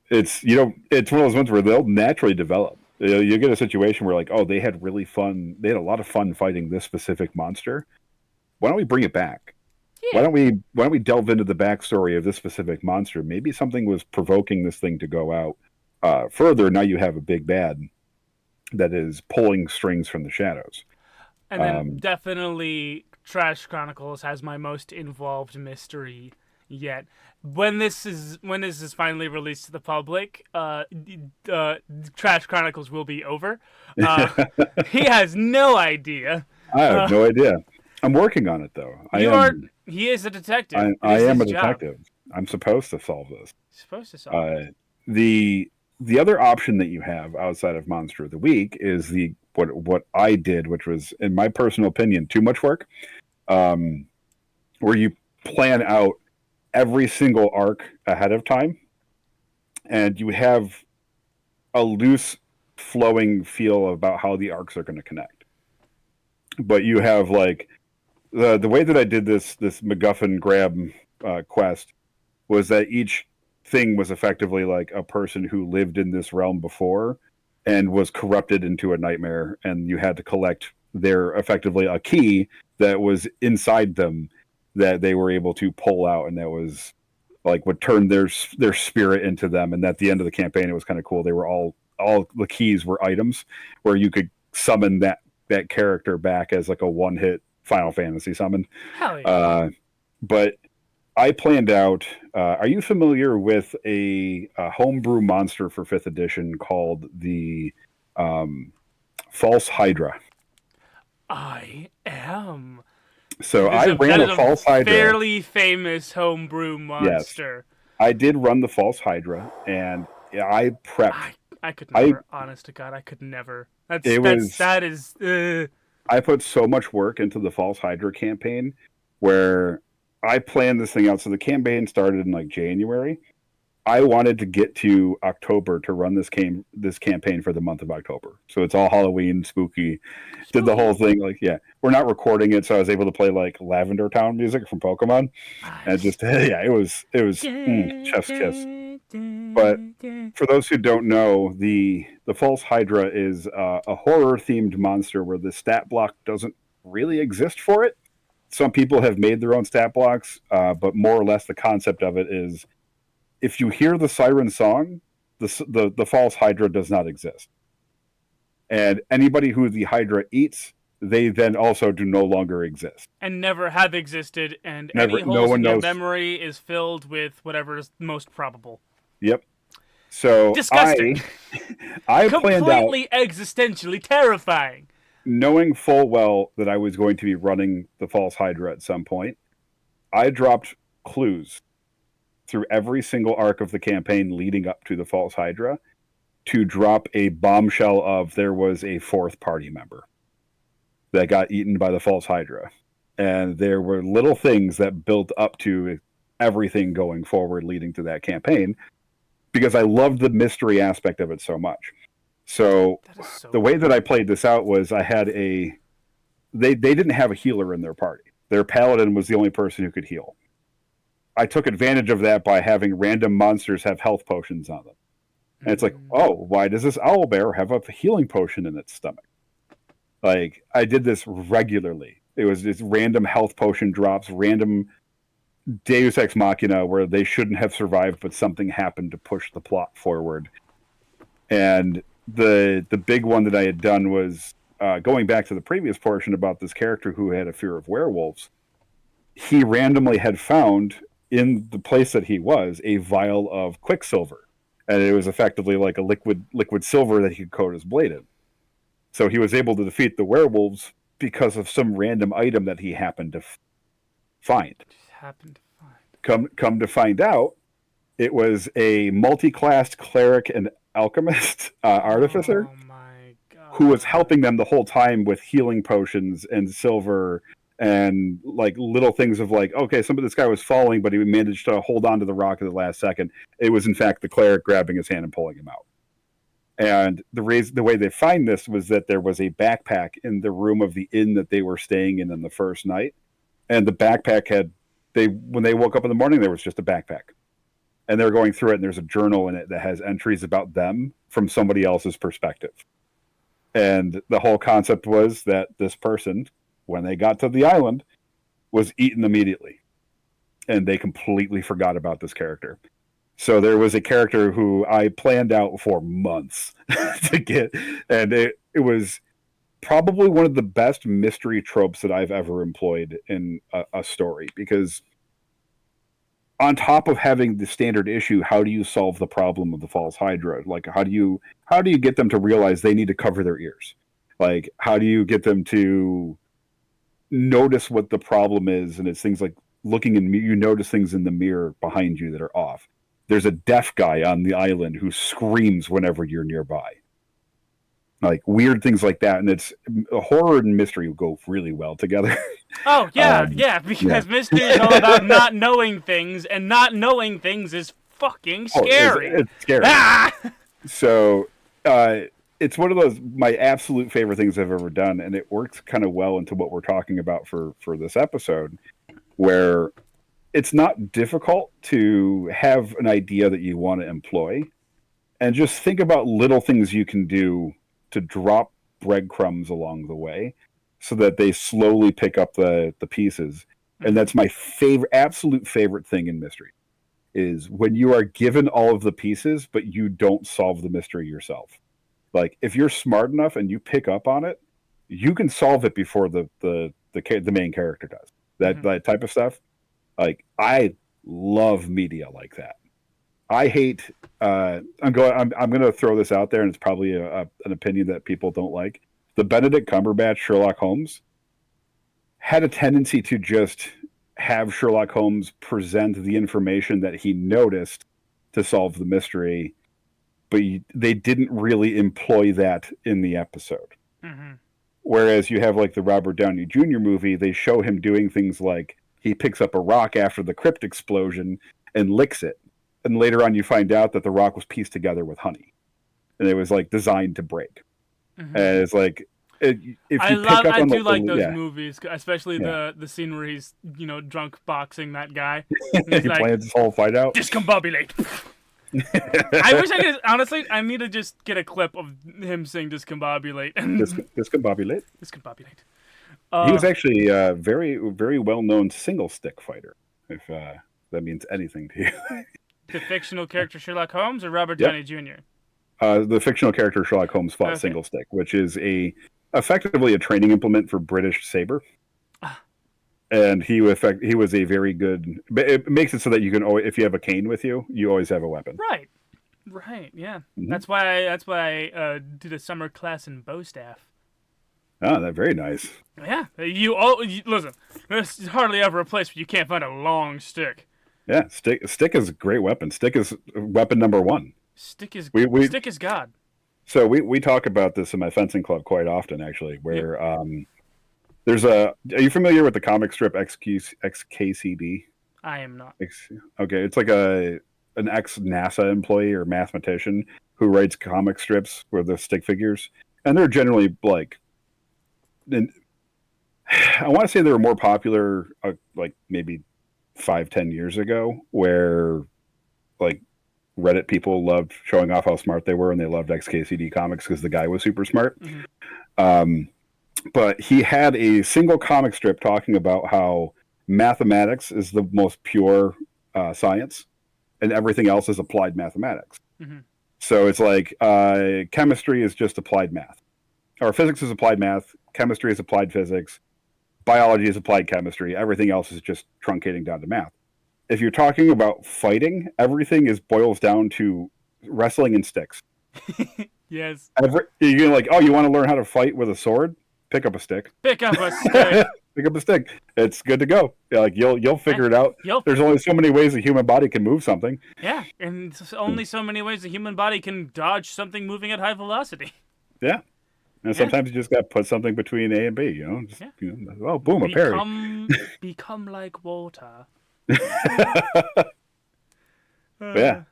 Speaker 2: it's one of those ones where they'll naturally develop. You get a situation where like, oh, they had a lot of fun fighting this specific monster. Why don't we bring it back?
Speaker 1: Yeah.
Speaker 2: Why don't we delve into the backstory of this specific monster? Maybe something was provoking this thing to go out further. Now you have a big bad that is pulling strings from the shadows.
Speaker 1: And then definitely Trash Chronicles has my most involved mystery yet. When this is finally released to the public, Trash Chronicles will be over. He has no idea.
Speaker 2: I have no idea. I'm working on it though.
Speaker 1: He is a detective. It
Speaker 2: I
Speaker 1: is
Speaker 2: am
Speaker 1: his
Speaker 2: a
Speaker 1: job.
Speaker 2: detective. I'm supposed to solve this.
Speaker 1: He's supposed to solve it.
Speaker 2: Uh, the other option that you have outside of Monster of the Week is the what I did, which was, in my personal opinion, too much work. Where you plan out every single arc ahead of time, and you have a loose, flowing feel about how the arcs are going to connect. But you have like the way that I did this MacGuffin grab quest was that each thing was effectively like a person who lived in this realm before and was corrupted into a nightmare, and you had to collect their effectively a key that was inside them that they were able to pull out, and that was like would turn their spirit into them. And at the end of the campaign, it was kind of cool. They were all the keys were items where you could summon that character back as like a one hit Final Fantasy summon.
Speaker 1: Hell yeah.
Speaker 2: But I planned out. Are you familiar with a homebrew monster for fifth edition called the um, False Hydra?
Speaker 1: I am.
Speaker 2: So I ran
Speaker 1: That
Speaker 2: a
Speaker 1: is a
Speaker 2: False Hydra.
Speaker 1: fairly famous homebrew
Speaker 2: Yes,
Speaker 1: monster.
Speaker 2: I did run the False Hydra, and I prepped.
Speaker 1: I could
Speaker 2: I
Speaker 1: never. Honest to God, I could never.
Speaker 2: it was
Speaker 1: That is.
Speaker 2: I put so much work into the False Hydra campaign, where I planned this thing out. So the campaign started in like January. I wanted to get to October to run this campaign for the month of October. So it's all Halloween, spooky. Did the whole
Speaker 1: Spooky.
Speaker 2: thing like, yeah. We're not recording it, so I was able to play like Lavender Town music from Pokemon, and
Speaker 1: Nice.
Speaker 2: just yeah, it was chef's kiss. But for those who don't know, the False Hydra is a horror themed monster where the stat block doesn't really exist for it. Some people have made their own stat blocks, but more or less the concept of it is if you hear the siren song, the false Hydra does not exist, and anybody who the Hydra eats, they then also do no longer exist.
Speaker 1: And never have existed, and
Speaker 2: Never,
Speaker 1: any
Speaker 2: no
Speaker 1: holes
Speaker 2: one
Speaker 1: in your
Speaker 2: knows.
Speaker 1: memory is filled with whatever is most probable.
Speaker 2: Yep. So
Speaker 1: Disgusting.
Speaker 2: I planned out
Speaker 1: Completely existentially terrifying.
Speaker 2: knowing full well that I was going to be running the false Hydra at some point. I dropped clues through every single arc of the campaign leading up to the false Hydra to drop a bombshell of there was a fourth party member that got eaten by the false Hydra. And there were little things that built up to everything going forward leading to that campaign because I loved the mystery aspect of it so much. So
Speaker 1: That is so
Speaker 2: the way that
Speaker 1: cool.
Speaker 2: I played this out was I had they didn't have a healer in their party. Their paladin was the only person who could heal. I took advantage of that by having random monsters have health potions on them. And it's like,
Speaker 1: Mm.
Speaker 2: oh, why does this owl bear have a healing potion in its stomach? Like, I did this regularly. It was just random health potion drops, random Deus Ex Machina where they shouldn't have survived, but something happened to push the plot forward. And the big one that I had done was going back to the previous portion about this character who had a fear of werewolves. He randomly had found in the place that he was a vial of quicksilver, and it was effectively like a liquid silver that he could coat his blade in. So he was able to defeat the werewolves because of some random item that he happened to find.
Speaker 1: Just happened to find.
Speaker 2: Come to find out, it was a multi-classed cleric and alchemist artificer
Speaker 1: Oh my
Speaker 2: who was
Speaker 1: god.
Speaker 2: helping them the whole time with healing potions and silver and like little things of like, okay, some of this guy was falling, but he managed to hold on to the rock at the last second. It was in fact the cleric grabbing his hand and pulling him out. And the way they find this was that there was a backpack in the room of the inn that they were staying in the first night, and the backpack had they when they woke up in the morning there was just a backpack, and they're going through it and there's a journal in it that has entries about them from somebody else's perspective. And the whole concept was that this person, when they got to the island, was eaten immediately. And they completely forgot about this character. So there was a character who I planned out for months to get. And it was probably one of the best mystery tropes that I've ever employed in a story. Because on top of having the standard issue, how do you solve the problem of the false Hydra? Like how do you get them to realize they need to cover their ears? Like how do you get them to notice what the problem is? And it's things like looking in you notice things in the mirror behind you that are off. There's a deaf guy on the island who screams whenever you're nearby. Like weird things like that, and it's horror and mystery go really well together.
Speaker 1: Oh yeah, yeah,
Speaker 2: Yeah.
Speaker 1: because mystery is all about not knowing things, and not knowing things is fucking
Speaker 2: Oh,
Speaker 1: scary.
Speaker 2: it's scary.
Speaker 1: Ah!
Speaker 2: So it's one of those my absolute favorite things I've ever done, and it works kind of well into what we're talking about for this episode, where it's not difficult to have an idea that you want to employ, and just think about little things you can do to drop breadcrumbs along the way, so that they slowly pick up the pieces. And
Speaker 1: Mhm.
Speaker 2: that's my favorite, absolute favorite thing in mystery is when you are given all of the pieces, but you don't solve the mystery yourself. Like if you're smart enough and you pick up on it, you can solve it before the main character does. That
Speaker 1: Mhm.
Speaker 2: that type of stuff. Like love media like that. I hate. I'm going to throw this out there, and it's probably an opinion that people don't like. The Benedict Cumberbatch Sherlock Holmes had a tendency to just have Sherlock Holmes present the information that he noticed to solve the mystery, but they didn't really employ that in the episode.
Speaker 1: Mm-hmm.
Speaker 2: Whereas you have like the Robert Downey Jr. movie, they show him doing things like he picks up a rock after the crypt explosion and licks it. And later on, you find out that the rock was pieced together with honey, and it was like designed to break.
Speaker 1: Mm-hmm.
Speaker 2: And it's like if you pick up
Speaker 1: I
Speaker 2: on
Speaker 1: do like those
Speaker 2: yeah,
Speaker 1: movies, especially
Speaker 2: yeah.
Speaker 1: the scene where he's drunk boxing that guy. And he's
Speaker 2: He
Speaker 1: like,
Speaker 2: plans this whole fight out.
Speaker 1: discombobulate. I wish I could. Honestly, I need to just get a clip of him saying discombobulate.
Speaker 2: Discombobulate.
Speaker 1: Discombobulate.
Speaker 2: He was actually a very, very well known single stick fighter, if that means anything to you.
Speaker 1: The fictional character Sherlock Holmes or Robert
Speaker 2: Yep.
Speaker 1: Downey Jr.?
Speaker 2: The fictional character Sherlock Holmes fought
Speaker 1: Okay.
Speaker 2: single stick, which is effectively a training implement for British saber. And he was a very good. But it makes it so that you can always, if you have a cane with you, you always have a weapon.
Speaker 1: Right, yeah.
Speaker 2: Mhm.
Speaker 1: That's why I did a summer class in bow staff.
Speaker 2: Oh, that's very nice.
Speaker 1: Yeah, listen. There's hardly ever a place where you can't find a long stick.
Speaker 2: Yeah, stick is a great weapon. Stick is weapon number one.
Speaker 1: Stick is
Speaker 2: We
Speaker 1: stick is God.
Speaker 2: So we talk about this in my fencing club quite often, actually. Where there's a. Are you familiar with the comic strip XKCD?
Speaker 1: I am not.
Speaker 2: Okay, it's like an ex NASA employee or mathematician who writes comic strips with the stick figures, and they're generally like. I want to say they were more popular, like maybe 5-10 years ago, where like Reddit people loved showing off how smart they were, and they loved XKCD comics because the guy was super smart.
Speaker 1: Mm-hmm.
Speaker 2: But he had a single comic strip talking about how mathematics is the most pure science, and everything else is applied mathematics.
Speaker 1: Mm-hmm.
Speaker 2: So it's like chemistry is just applied math, or physics is applied math, chemistry is applied physics, biology is applied chemistry. Everything else is just truncating down to math. If you're talking about fighting, everything boils down to wrestling and sticks.
Speaker 1: Yes.
Speaker 2: You're like, oh, you want to learn how to fight with a sword? Pick up a stick.
Speaker 1: Pick up a stick.
Speaker 2: Pick up a stick. It's good to go. Yeah, like you'll figure it out. There's only so many ways the human body can move something.
Speaker 1: Yeah, and there's only so many ways the human body can dodge something moving at high velocity.
Speaker 2: Yeah. And sometimes you just got to put something between A and B, Just, oh, boom, a parry.
Speaker 1: Become like water.
Speaker 2: Yeah.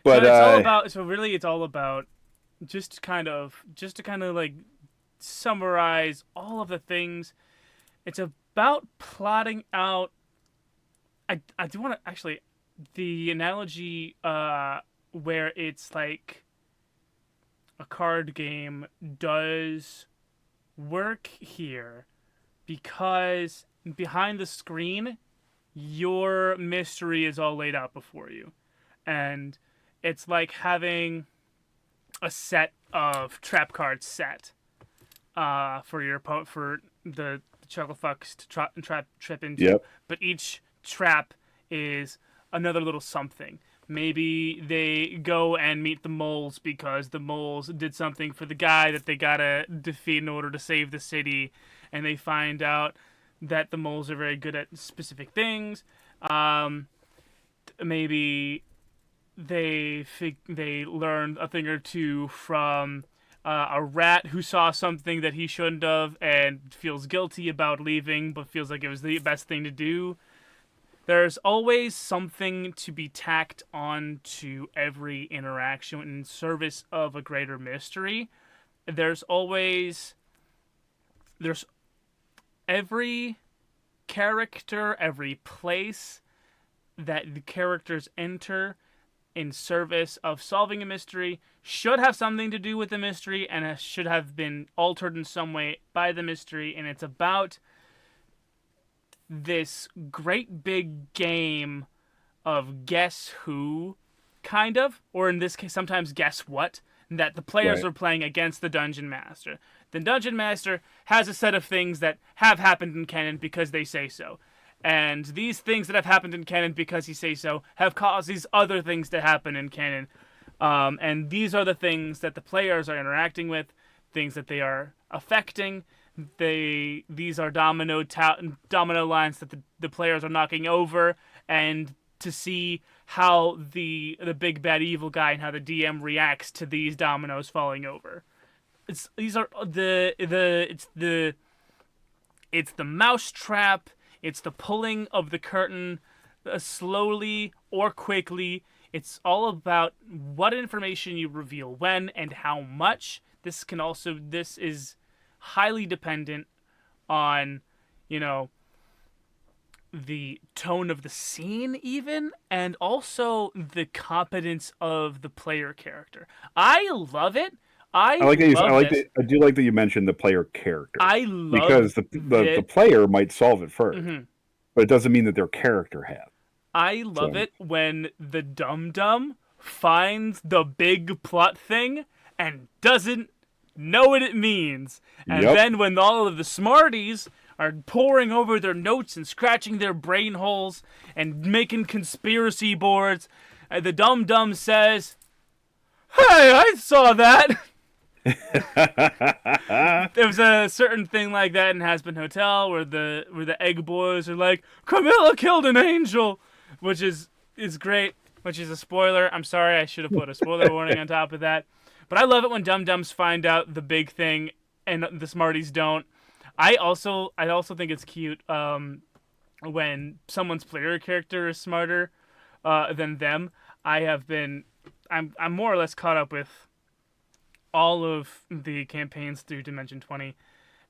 Speaker 1: But it's all about. So really, it's all about just to kind of like summarize all of the things. It's about plotting out. I do want to actually the analogy where it's like a card game does work here because behind the screen your mystery is all laid out before you, and it's like having a set of trap cards set for your for the chucklefucks to trip into.
Speaker 2: Yep.
Speaker 1: But each trap is another little something. Maybe they go and meet the moles because the moles did something for the guy that they gotta defeat in order to save the city, and they find out that the moles are very good at specific things. Maybe they learned a thing or two from a rat who saw something that he shouldn't have and feels guilty about leaving, but feels like it was the best thing to do. There's always something to be tacked on to every interaction in service of a greater mystery. There's every character, every place that the characters enter in service of solving a mystery should have something to do with the mystery and should have been altered in some way by the mystery, and it's about this great big game of guess who, kind of, or in this case sometimes guess what, that the players are playing against the Dungeon Master. The Dungeon Master has a set of things that have happened in canon because they say so. And these things that have happened in canon because he says so have caused these other things to happen in canon. And these are the things that the players are interacting with, things that they are affecting. These are domino lines that the players are knocking over, and to see how the big bad evil guy and how the DM reacts to these dominoes falling over. These are it's the mouse trap. It's the pulling of the curtain slowly or quickly. It's all about what information you reveal when and how much. This is highly dependent on, you know, the tone of the scene even, and also the competence of the player character. I love it. I
Speaker 2: I like that.
Speaker 1: love this.
Speaker 2: I do like that you mentioned the player character
Speaker 1: I love
Speaker 2: because the
Speaker 1: it.
Speaker 2: player might solve it first,
Speaker 1: Mhm.
Speaker 2: but it doesn't mean that their character has.
Speaker 1: I love
Speaker 2: So,
Speaker 1: it when the dum dum finds the big plot thing and doesn't know what it means. And
Speaker 2: yep.
Speaker 1: then when all of the smarties are poring over their notes and scratching their brain holes and making conspiracy boards, and the dum dum says, "Hey, I saw that." There was a certain thing like that in Has Been Hotel where the egg boys are like, "Camilla killed an angel," which is great, which is a spoiler. I'm sorry, I should have put a spoiler warning on top of that. But I love it when dum dums find out the big thing and the smarties don't. I also think it's cute when someone's player character is smarter than them. I'm more or less caught up with all of the campaigns through Dimension 20,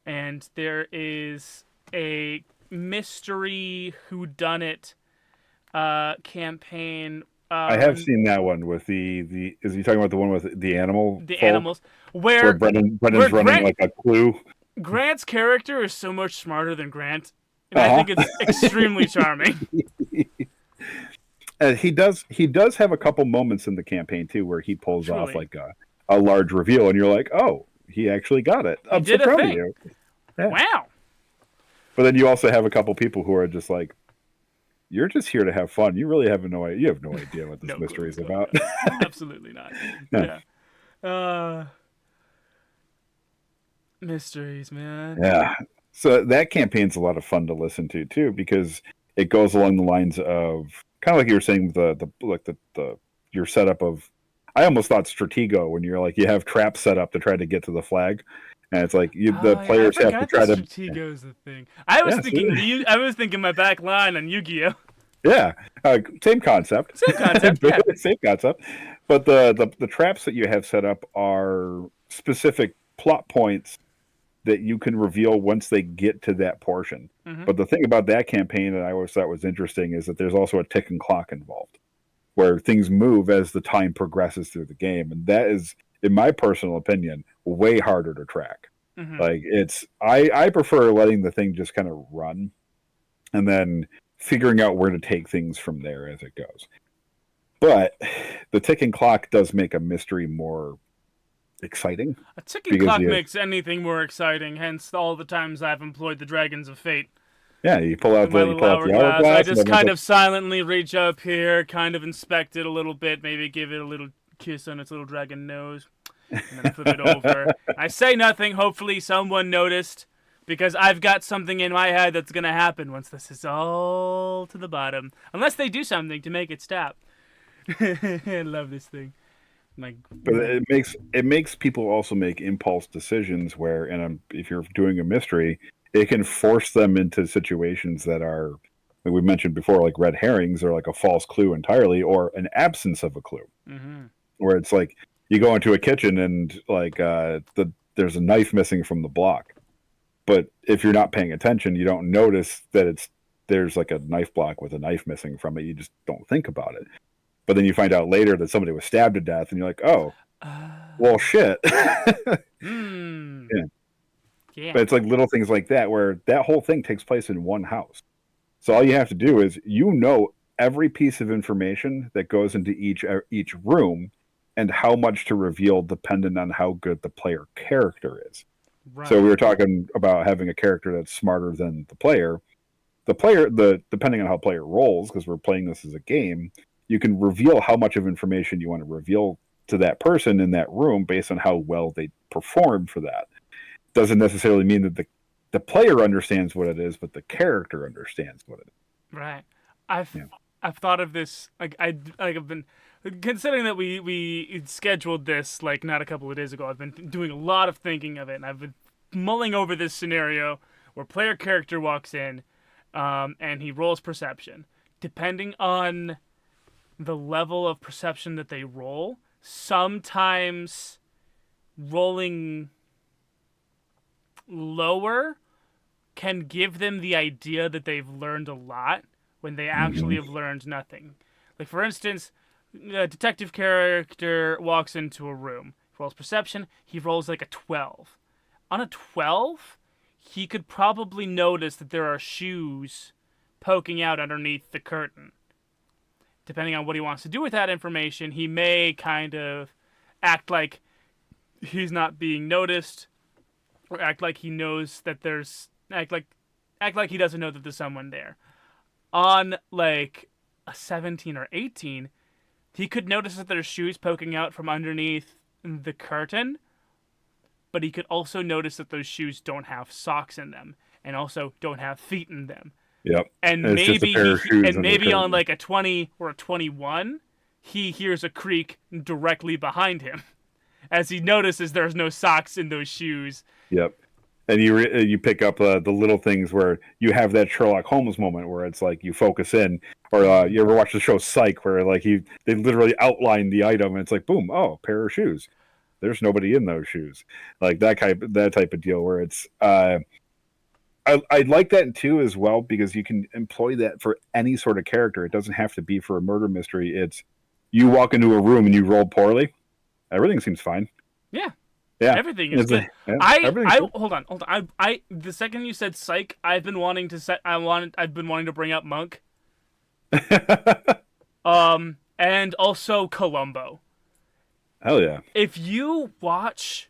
Speaker 1: and there is a mystery whodunit campaign.
Speaker 2: I have seen that one with the. Is he talking about the one with the animal
Speaker 1: The
Speaker 2: folk
Speaker 1: animals,
Speaker 2: where Brennan's running like a clue?
Speaker 1: Grant's character is so much smarter than Grant, and I
Speaker 2: Uh
Speaker 1: think it's extremely charming.
Speaker 2: huh. And he does have a couple moments in the campaign too where he pulls off
Speaker 1: Truly,
Speaker 2: like a large reveal, and you're like, oh, he actually got it.
Speaker 1: he
Speaker 2: I'm so
Speaker 1: did a
Speaker 2: proud of
Speaker 1: thing.
Speaker 2: you. Yeah.
Speaker 1: Wow.
Speaker 2: But then you also have a couple people who are just like, you're just here to have fun. You really have no idea. You have no idea what this
Speaker 1: No clue
Speaker 2: mystery
Speaker 1: what's
Speaker 2: is
Speaker 1: going
Speaker 2: about.
Speaker 1: on. Absolutely not.
Speaker 2: Yeah.
Speaker 1: Yeah. Mysteries, man.
Speaker 2: Yeah. So that campaign's a lot of fun to listen to too, because it goes along the lines of kind of like you were saying the your setup of. I almost thought Stratego when you're like you have traps set up to try to get to the flag, and it's like the
Speaker 1: Oh yeah, I
Speaker 2: players have to
Speaker 1: forgot that
Speaker 2: try to.
Speaker 1: Stratego's a thing. I was
Speaker 2: Yeah,
Speaker 1: thinking I was thinking my back line on Yu-Gi-Oh.
Speaker 2: yeah, same concept.
Speaker 1: Same concept, yeah.
Speaker 2: Same concept. But the traps that you have set up are specific plot points that you can reveal once they get to that portion.
Speaker 1: Mm-hmm.
Speaker 2: But the thing about that campaign that I always thought was interesting is that there's also a ticking clock involved, where things move as the time progresses through the game, and that is, in my personal opinion, way harder to track.
Speaker 1: Mm-hmm.
Speaker 2: Like I prefer letting the thing just kind of run, and then figuring out where to take things from there as it goes. But the ticking clock does make a mystery more exciting
Speaker 1: A ticking
Speaker 2: because
Speaker 1: clock makes anything more exciting. Hence, all the times I've employed the Dragons of Fate
Speaker 2: you pull out
Speaker 1: in my
Speaker 2: the
Speaker 1: little hourglass. I
Speaker 2: hourglass, and
Speaker 1: just
Speaker 2: everyone's
Speaker 1: kind
Speaker 2: like,
Speaker 1: of silently reach up here, kind of inspect it a little bit, maybe give it a little kiss on its little dragon nose, and then flip it over. I say nothing. Hopefully, someone noticed, because I've got something in my head that's gonna happen once this is all to the bottom. Unless they do something to make it stop. I love this thing. Like,
Speaker 2: but it makes people also make impulse decisions where, and if you're doing a mystery, it can force them into situations that are, like we mentioned before, like red herrings or like a false clue entirely, or an absence of a clue,
Speaker 1: mm-hmm.
Speaker 2: where it's like you go into a kitchen and like there's a knife missing from the block, but if you're not paying attention, you don't notice that there's like a knife block with a knife missing from it. You just don't think about it. But then you find out later that somebody was stabbed to death, and you're like, "Oh, well, shit."
Speaker 1: Hmm.
Speaker 2: Yeah.
Speaker 1: Yeah.
Speaker 2: But it's like little things like that where that whole thing takes place in one house. So all you have to do is every piece of information that goes into each room and how much to reveal dependent on how good the player character is.
Speaker 1: Right.
Speaker 2: So we were talking about having a character that's smarter than the player. the depending on how player rolls, because we're playing this as a game, you can reveal how much of information you want to reveal to that person in that room based on how well they performed for that. Doesn't necessarily mean that the player understands what it is, but the character understands what it is.
Speaker 1: Right. I've
Speaker 2: Yeah.
Speaker 1: I've thought of this I've been considering that we scheduled this like not a couple of days ago. I've been doing a lot of thinking of it, and I've been mulling over this scenario where player character walks in, and he rolls perception. Depending on the level of perception that they roll, sometimes rolling lower can give them the idea that they've learned a lot when they actually have learned nothing. Like, for instance, a detective character walks into a room, rolls perception, he rolls like a 12. On a 12, he could probably notice that there are shoes poking out underneath the curtain. Depending on what he wants to do with that information, he may kind of act like he's not being noticed, or act like he knows that there's act like he doesn't know that there's someone there. On like a 17 or 18, he could notice that there's shoes poking out from underneath the curtain, but he could also notice that those shoes don't have socks in them and also don't have feet in them.
Speaker 2: Yep.
Speaker 1: And
Speaker 2: It's just a
Speaker 1: maybe
Speaker 2: pair of shoes
Speaker 1: and
Speaker 2: under the
Speaker 1: maybe on
Speaker 2: curtain.
Speaker 1: like a 20 or a 21, he hears a creak directly behind him as he notices there's no socks in those shoes.
Speaker 2: Yep. And you pick up the little things where you have that Sherlock Holmes moment where it's like you focus in, or you ever watch the show Psych where like they literally outline the item and it's like boom, oh, pair of shoes. There's nobody in those shoes, like that type of deal where it's I like that too as well because you can employ that for any sort of character. It doesn't have to be for a murder mystery. It's you walk into a room and you roll poorly, everything seems fine.
Speaker 1: Yeah.
Speaker 2: Yeah,
Speaker 1: Everything is good.
Speaker 2: yeah,
Speaker 1: I hold on. I the second you said Psych, I've been wanting to bring up Monk. And also Columbo.
Speaker 2: Hell yeah.
Speaker 1: If you watch,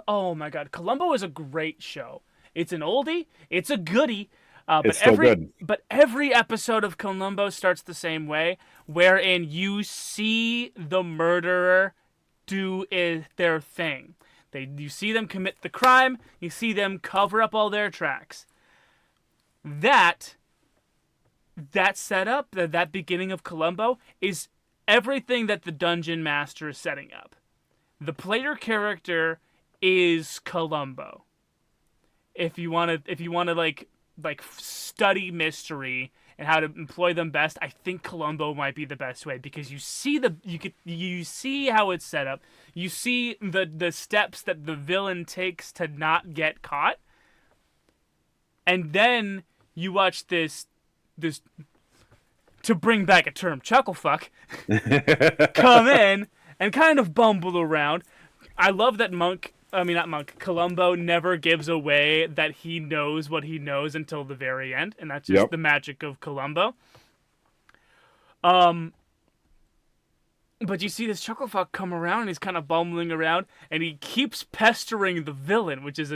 Speaker 1: oh my God, Columbo is a great show. It's an oldie. It's a goodie.
Speaker 2: It's still good.
Speaker 1: But every episode of Columbo starts the same way, wherein you see the murderer do their thing. You see them commit the crime. You see them cover up all their tracks. That setup, that beginning of Columbo, is everything that the dungeon master is setting up. The player character is Columbo. If you want to like study mystery and how to employ them best, I think Columbo might be the best way because you see how it's set up. You see the steps that the villain takes to not get caught. And then you watch this to bring back a term, chucklefuck, come in and kind of bumble around. I love that Columbo never gives away that he knows what he knows until the very end, and that's just the magic of Columbo. But you see this chucklefuck come around, and he's kind of bumbling around, and he keeps pestering the villain, which is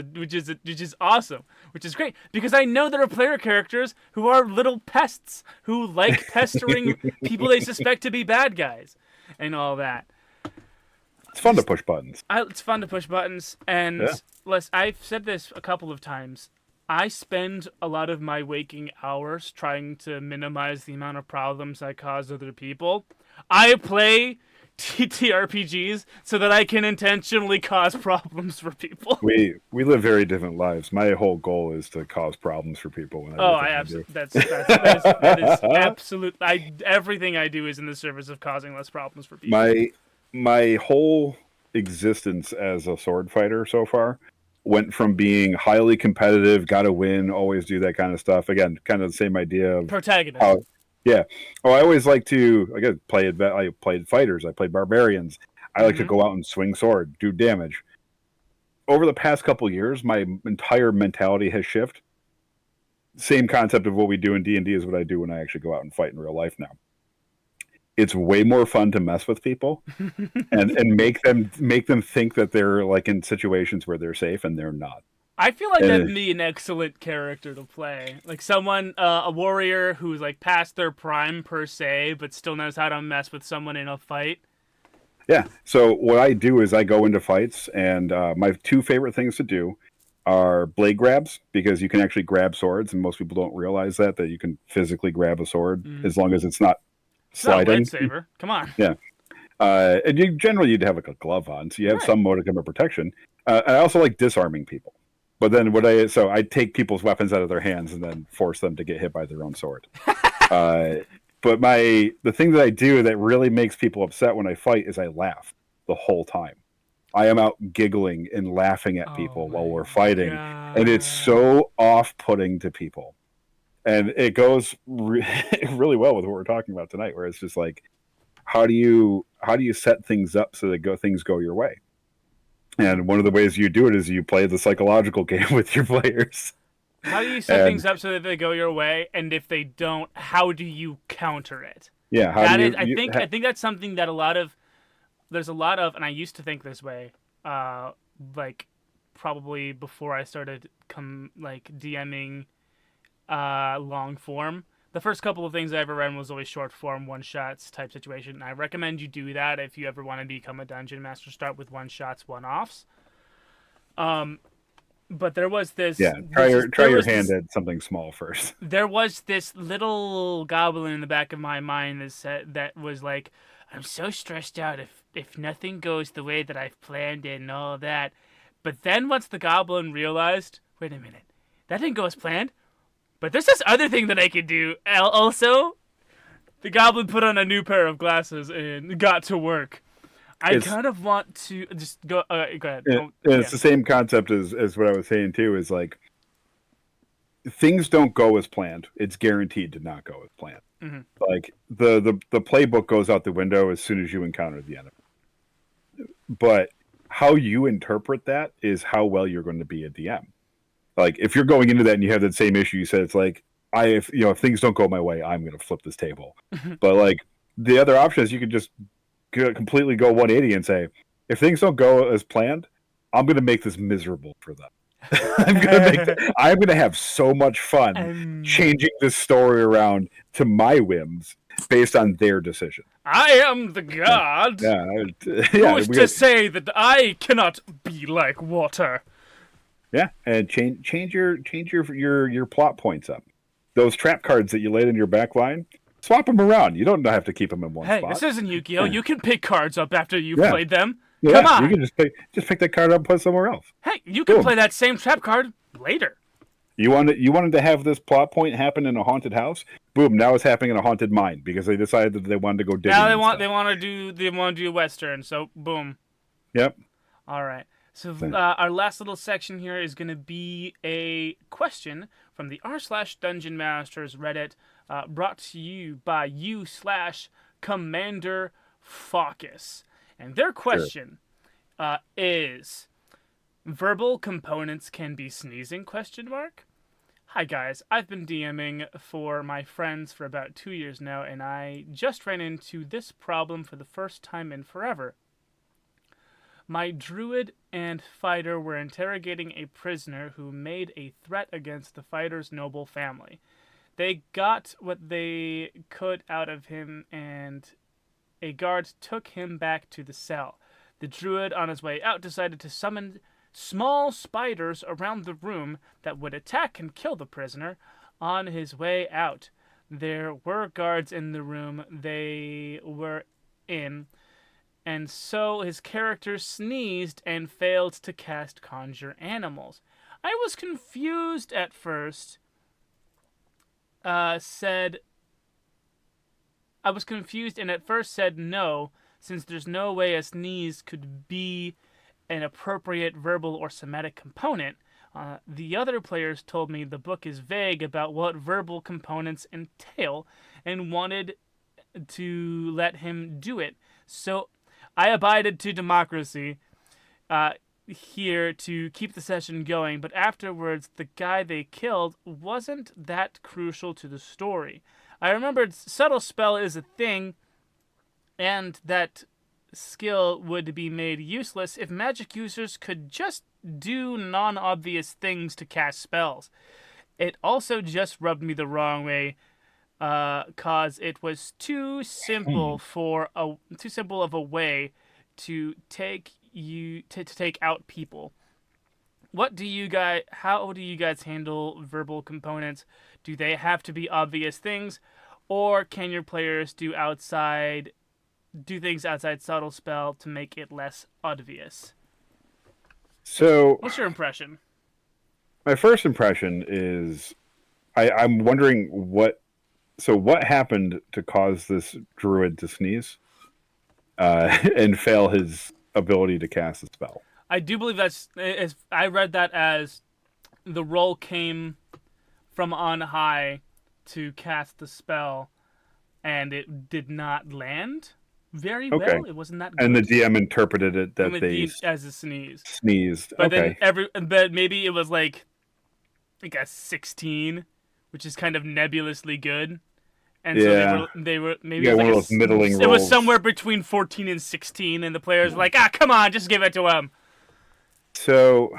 Speaker 1: awesome, which is great because I know there are player characters who are little pests who like pestering people they suspect to be bad guys, and all that.
Speaker 2: It's fun to push buttons.
Speaker 1: It's fun to push buttons, and I've said this a couple of times. I spend a lot of my waking hours trying to minimize the amount of problems I cause other people. I play TTRPGs so that I can intentionally cause problems for people.
Speaker 2: We live very different lives. My whole goal is to cause problems for people.
Speaker 1: That is absolute. Everything I do is in the service of causing less problems for people.
Speaker 2: My whole existence as a sword fighter so far went from being highly competitive, gotta win, always do that kind of stuff. Again, kind of the same idea of
Speaker 1: protagonist.
Speaker 2: I always like to I played fighters, I played barbarians. I like to go out and swing sword, do damage. Over the past couple of years, my entire mentality has shifted. Same concept of what we do in D&D is what I do when I actually go out and fight in real life now. It's way more fun to mess with people and make them think that they're like in situations where they're safe and they're not.
Speaker 1: I feel like that'd
Speaker 2: And
Speaker 1: be an excellent character to play. Like someone, a warrior who's like past their prime per se, but still knows how to mess with someone in a fight.
Speaker 2: yeah, so what I do is I go into fights, and my two favorite things to do are blade grabs, because you can actually grab swords, and most people don't realize that you can physically grab a sword
Speaker 1: Mm.
Speaker 2: as long as it's not
Speaker 1: It's not a
Speaker 2: sliding.
Speaker 1: lightsaber. Come on.
Speaker 2: Yeah. And you generally you'd have like a glove on, so you have
Speaker 1: Right.
Speaker 2: some modicum of protection. I also like disarming people, but then I take people's weapons out of their hands and then force them to get hit by their own sword. Uh, but the thing that I do that really makes people upset when I fight is I laugh the whole time. I am out giggling and laughing at
Speaker 1: Oh
Speaker 2: people while
Speaker 1: my
Speaker 2: we're fighting, and it's
Speaker 1: god.
Speaker 2: so off-putting to people. And it goes really well with what we're talking about tonight, where it's just like, how do you set things up so that things go your way? And one of the ways you do it is you play the psychological game with your players.
Speaker 1: How do you set
Speaker 2: And
Speaker 1: things up so that they go your way? And if they don't, how do you counter it?
Speaker 2: yeah, how do
Speaker 1: That is,
Speaker 2: you,
Speaker 1: I think, I think that's something that there's a lot of, and I used to think this way, like probably before I started DMing, long form. The first couple of things I ever ran was always short form, one shots type situation. And I recommend you do that if you ever want to become a dungeon master. Start with one shots, one offs. Um, but there was
Speaker 2: yeah, try your hand at something small first.
Speaker 1: there was this little goblin in the back of my mind that was like, I'm so stressed out if nothing goes the way that I've planned it and all of that. But then once the goblin realized, wait a minute, that didn't go as planned. But there's this other thing that I could do. Also, the goblin put on a new pair of glasses and got to work. I
Speaker 2: It's
Speaker 1: kind of want to just go. Go ahead.
Speaker 2: it's
Speaker 1: Yeah.
Speaker 2: the same concept as what I was saying too. Is like, things don't go as planned. It's guaranteed to not go as planned.
Speaker 1: Mm-hmm.
Speaker 2: Like the playbook goes out the window as soon as you encounter the enemy. But how you interpret that is how well you're going to be a DM. Like, if you're going into that and you have that same issue, you said, it's like, if things don't go my way, I'm going to flip this table. But like, the other option is you could just completely go 180 and say, if things don't go as planned, I'm going to make this miserable for them. I'm going to have so much fun
Speaker 1: Um,
Speaker 2: changing this story around to my whims based on their decision.
Speaker 1: I am the god.
Speaker 2: Yeah,
Speaker 1: Who is to say that I cannot be like water?
Speaker 2: yeah, and change your plot points up. Those trap cards that you laid in your back line, swap them around. You don't have to keep them in one
Speaker 1: Hey,
Speaker 2: spot.
Speaker 1: this isn't Yu-Gi-Oh! You can pick cards up after you've
Speaker 2: Yeah.
Speaker 1: played them.
Speaker 2: Yeah,
Speaker 1: Come on.
Speaker 2: you can just pick that card up and put it somewhere else.
Speaker 1: Hey, you can
Speaker 2: Boom.
Speaker 1: play that same trap card later.
Speaker 2: You wanted to have this plot point happen in a haunted house. Boom! Now it's happening in a haunted mine because they decided that they wanted to go digging.
Speaker 1: Now
Speaker 2: and stuff.
Speaker 1: they want to do Western. So boom.
Speaker 2: Yep.
Speaker 1: All right. So our last little section here is going to be a question from the r/Dungeon Masters Reddit, brought to you by u/Commander Focus, and their question is: verbal components can be sneezing? Question mark. Hi guys, I've been DMing for my friends for about 2 years now, and I just ran into this problem for the first time in forever. My druid and fighter were interrogating a prisoner who made a threat against the fighter's noble family. They got what they could out of him, and a guard took him back to the cell. The druid, on his way out, decided to summon small spiders around the room that would attack and kill the prisoner on his way out. There were guards in the room they were in, and so his character sneezed and failed to cast Conjure Animals. I was confused at first. I was confused and at first said no, since there's no way a sneeze could be an appropriate verbal or somatic component. The other players told me the book is vague about what verbal components entail and wanted to let him do it. So I abided to democracy here to keep the session going, but afterwards the guy they killed wasn't that crucial to the story. I remembered subtle spell is a thing, and that skill would be made useless if magic users could just do non-obvious things to cast spells. It also just rubbed me the wrong way, cause it was too simple of a way to take out people. How do you guys handle verbal components? Do they have to be obvious things, or can your players do things outside subtle spell to make it less obvious?
Speaker 2: So
Speaker 1: What's your impression?
Speaker 2: my first impression is I'm wondering what happened to cause this druid to sneeze and fail his ability to cast a spell.
Speaker 1: I do believe I read that as the roll came from on high to cast the spell, and it did not land very
Speaker 2: Okay.
Speaker 1: well. It wasn't that good.
Speaker 2: And the DM interpreted it that they
Speaker 1: as a sneeze.
Speaker 2: sneezed.
Speaker 1: But
Speaker 2: okay.
Speaker 1: but maybe it was like a 16, which is kind of nebulously good. And
Speaker 2: Yeah.
Speaker 1: so they were maybe
Speaker 2: Yeah,
Speaker 1: it was,
Speaker 2: one of those middling
Speaker 1: it was
Speaker 2: rolls.
Speaker 1: somewhere between 14 and 16, and the players were like, come on, just give it to him.
Speaker 2: So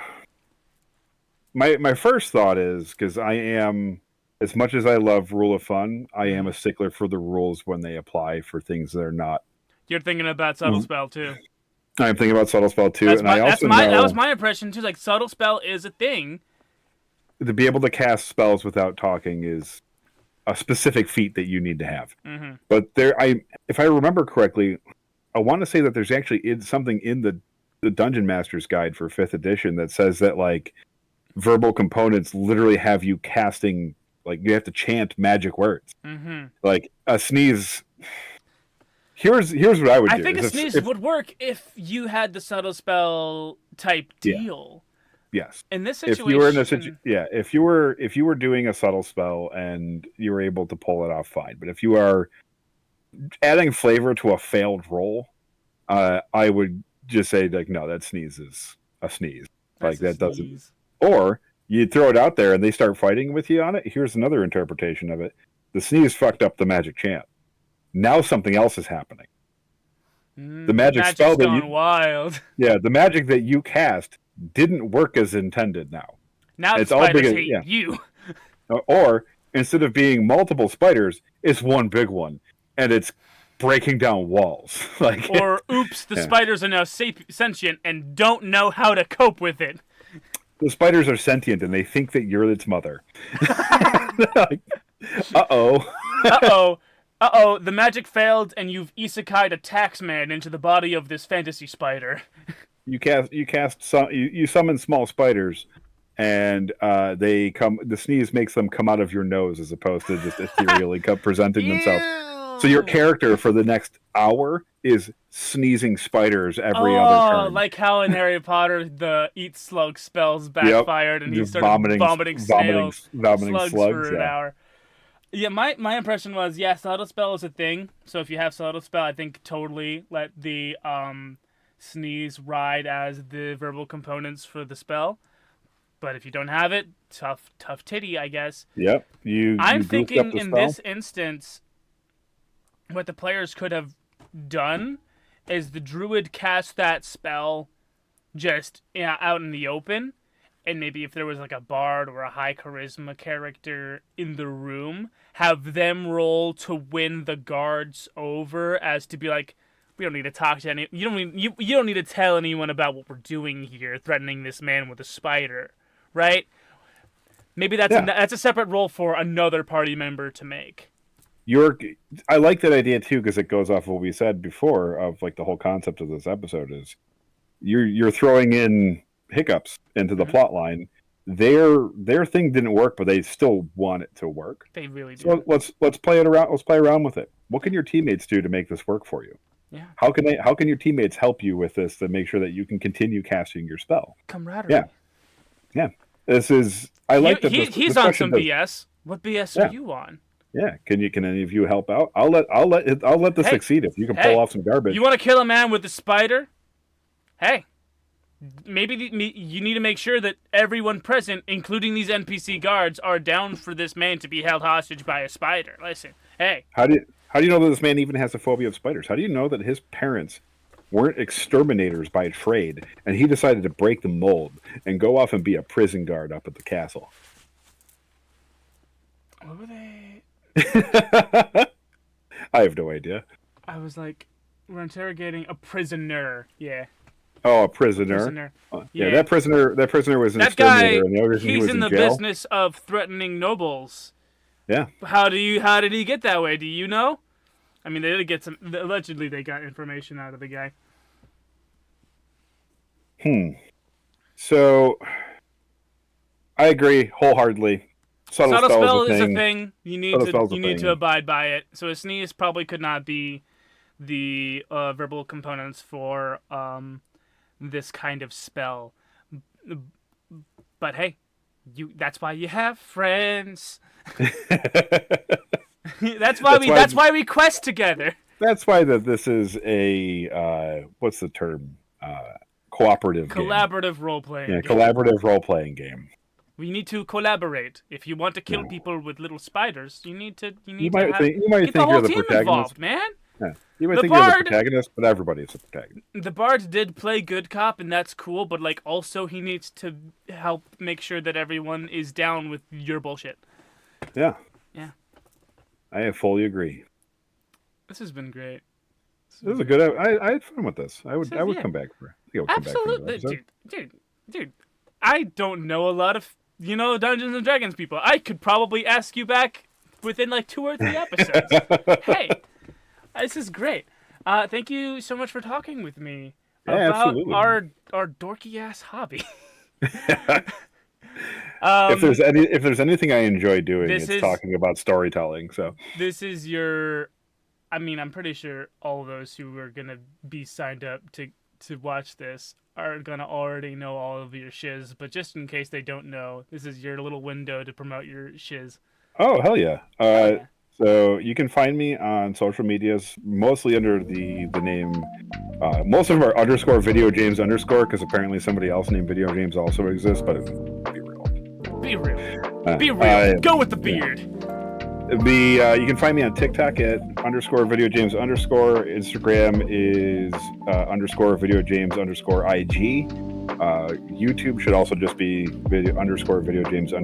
Speaker 2: my first thought is, because I am, as much as I love rule of fun, I am a stickler for the rules when they apply for things that are not.
Speaker 1: You're thinking about subtle spell too.
Speaker 2: I'm thinking about subtle spell too,
Speaker 1: That was my impression too. Like, subtle spell is a thing.
Speaker 2: To be able to cast spells without talking is a specific feat that you need to have.
Speaker 1: Mm-hmm.
Speaker 2: But if I remember correctly, I want to say that there's actually something in the Dungeon Master's Guide for 5th edition that says that like verbal components literally have you casting, like you have to chant magic words.
Speaker 1: Mm-hmm.
Speaker 2: Like a sneeze. Here's what I would do.
Speaker 1: I think a sneeze would work if you had the subtle spell type deal.
Speaker 2: Yes.
Speaker 1: In this situation,
Speaker 2: if you were in a if you were doing a subtle spell and you were able to pull it off, fine. But if you are adding flavor to a failed roll, I would just say like, no, that sneeze is a sneeze.
Speaker 1: That's
Speaker 2: like that
Speaker 1: sneeze.
Speaker 2: doesn't. Or you throw it out there and they start fighting with you on it. Here's another interpretation of it: the sneeze fucked up the magic chant. Now something else is happening. The magic spell that
Speaker 1: wild.
Speaker 2: Yeah, the magic that you cast didn't work as intended now.
Speaker 1: Now it's all spiders hate you.
Speaker 2: Or instead of being multiple spiders, it's one big one, and it's breaking down walls.
Speaker 1: Or oops, the spiders are now sentient and don't know how to cope with it.
Speaker 2: The spiders are sentient and they think that you're its mother.
Speaker 1: Uh-oh. Uh-oh, the magic failed and you've isekai'd a taxman into the body of this fantasy spider.
Speaker 2: You summon small spiders, and the sneeze makes them come out of your nose as opposed to just ethereally presenting themselves. So your character for the next hour is sneezing spiders every other turn.
Speaker 1: Like how in Harry Potter the eat slug spells backfired and he started vomiting slugs for an hour. Yeah, my impression was, subtle spell is a thing. So if you have subtle spell, I think totally let the sneeze ride as the verbal components for the spell. But if you don't have it, tough titty, I guess.
Speaker 2: Yep.
Speaker 1: I'm thinking in this instance, what the players could have done is the druid cast that spell just out in the open. And maybe if there was like a bard or a high charisma character in the room, have them roll to win the guards over, as to be like, we don't need to talk to any. You don't need to tell anyone about what we're doing here, threatening this man with a spider, right? Maybe that's a separate roll for another party member to make.
Speaker 2: I like that idea too, because it goes off what we said before of like the whole concept of this episode is you're throwing in hiccups into the plot line. Their thing didn't work, but they still want it to work.
Speaker 1: They really do.
Speaker 2: So let's play it around. Let's play around with it. What can your teammates do to make this work for you?
Speaker 1: Yeah.
Speaker 2: How can your teammates help you with this to make sure that you can continue casting your spell?
Speaker 1: Camaraderie.
Speaker 2: Yeah. This is. I like that.
Speaker 1: He's on some BS. What BS are you on?
Speaker 2: Yeah. Can any of you help out? I'll let this succeed if you can pull off some garbage.
Speaker 1: You want to kill a man with a spider? Hey. Maybe you need to make sure that everyone present, including these NPC guards, are down for this man to be held hostage by a spider. Listen, hey.
Speaker 2: How do you know that this man even has a phobia of spiders? How do you know that his parents weren't exterminators by trade, and he decided to break the mold and go off and be a prison guard up at the castle.
Speaker 1: What were they?
Speaker 2: I have no idea.
Speaker 1: I was like, we're interrogating a prisoner. Yeah.
Speaker 2: Oh, a prisoner.
Speaker 1: Yeah.
Speaker 2: That prisoner was an
Speaker 1: that guy.
Speaker 2: exterminator, and the only reason he
Speaker 1: He's
Speaker 2: was
Speaker 1: in the
Speaker 2: jail.
Speaker 1: business of threatening nobles.
Speaker 2: Yeah.
Speaker 1: How did he get that way? Do you know? I mean, they did get some. Allegedly, they got information out of the guy.
Speaker 2: So, I agree wholeheartedly. Subtle spell
Speaker 1: is a thing. You need to abide by it. So a sneeze probably could not be the verbal components for this kind of spell. But hey, that's why you have friends. that's why we quest together.
Speaker 2: That's why this is a what's the term? Collaborative
Speaker 1: role playing.
Speaker 2: Yeah, collaborative role playing game.
Speaker 1: We need to collaborate. If you want to kill people with little spiders, you might
Speaker 2: think
Speaker 1: get
Speaker 2: you're
Speaker 1: the whole
Speaker 2: the
Speaker 1: team
Speaker 2: protagonist.
Speaker 1: Involved, man.
Speaker 2: Yeah. You might think you're the protagonist, but everybody's the protagonist.
Speaker 1: The bard did play good cop, and that's cool. But like, also he needs to help make sure that everyone is down with your bullshit.
Speaker 2: Yeah.
Speaker 1: Yeah.
Speaker 2: I fully agree.
Speaker 1: This has been great.
Speaker 2: This was a good. I had fun with this. I would come back for.
Speaker 1: Absolutely, dude. I don't know a lot of Dungeons and Dragons people. I could probably ask you back within like 2 or 3 episodes. Hey, this is great. Thank you so much for talking with me about our dorky ass hobby.
Speaker 2: If there's anything I enjoy doing, it's talking about storytelling. So
Speaker 1: this is your. I mean, I'm pretty sure all those who are gonna be signed up to watch this are gonna already know all of your shiz, but just in case they don't know, this is your little window to promote your shiz.
Speaker 2: Oh, hell yeah. So you can find me on social medias, mostly under the name, most of them are _Vidio James _ because apparently somebody else named Vidio James also exists, but be real.
Speaker 1: Be real. Go with the beard.
Speaker 2: You can find me on TikTok at _Vidio James _ Instagram is _Vidio James _IG. YouTube should also just be Vidio James _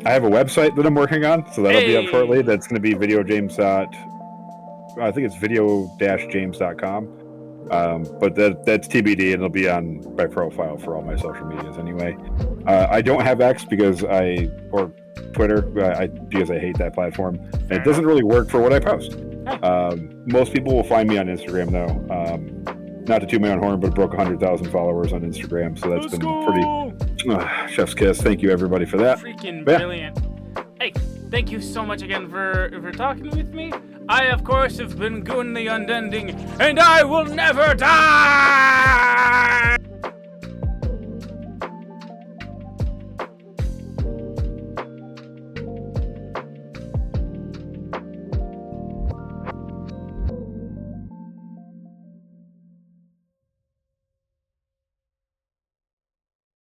Speaker 2: I have a website that I'm working on, so that'll be up shortly. That's going to be Vidio James. I think it's video-james.com. But that's TBD, and it'll be on my profile for all my social medias anyway. I don't have X or Twitter because I hate that platform, and it doesn't really work for what I post. Most people will find me on Instagram though. Not to toot my own horn, but broke 100,000 followers on Instagram, so that's been pretty chef's kiss. Thank you everybody for that.
Speaker 1: Freaking brilliant. Hey, thank you so much again for talking with me. I of course have been Goon the Unending, and I will never die.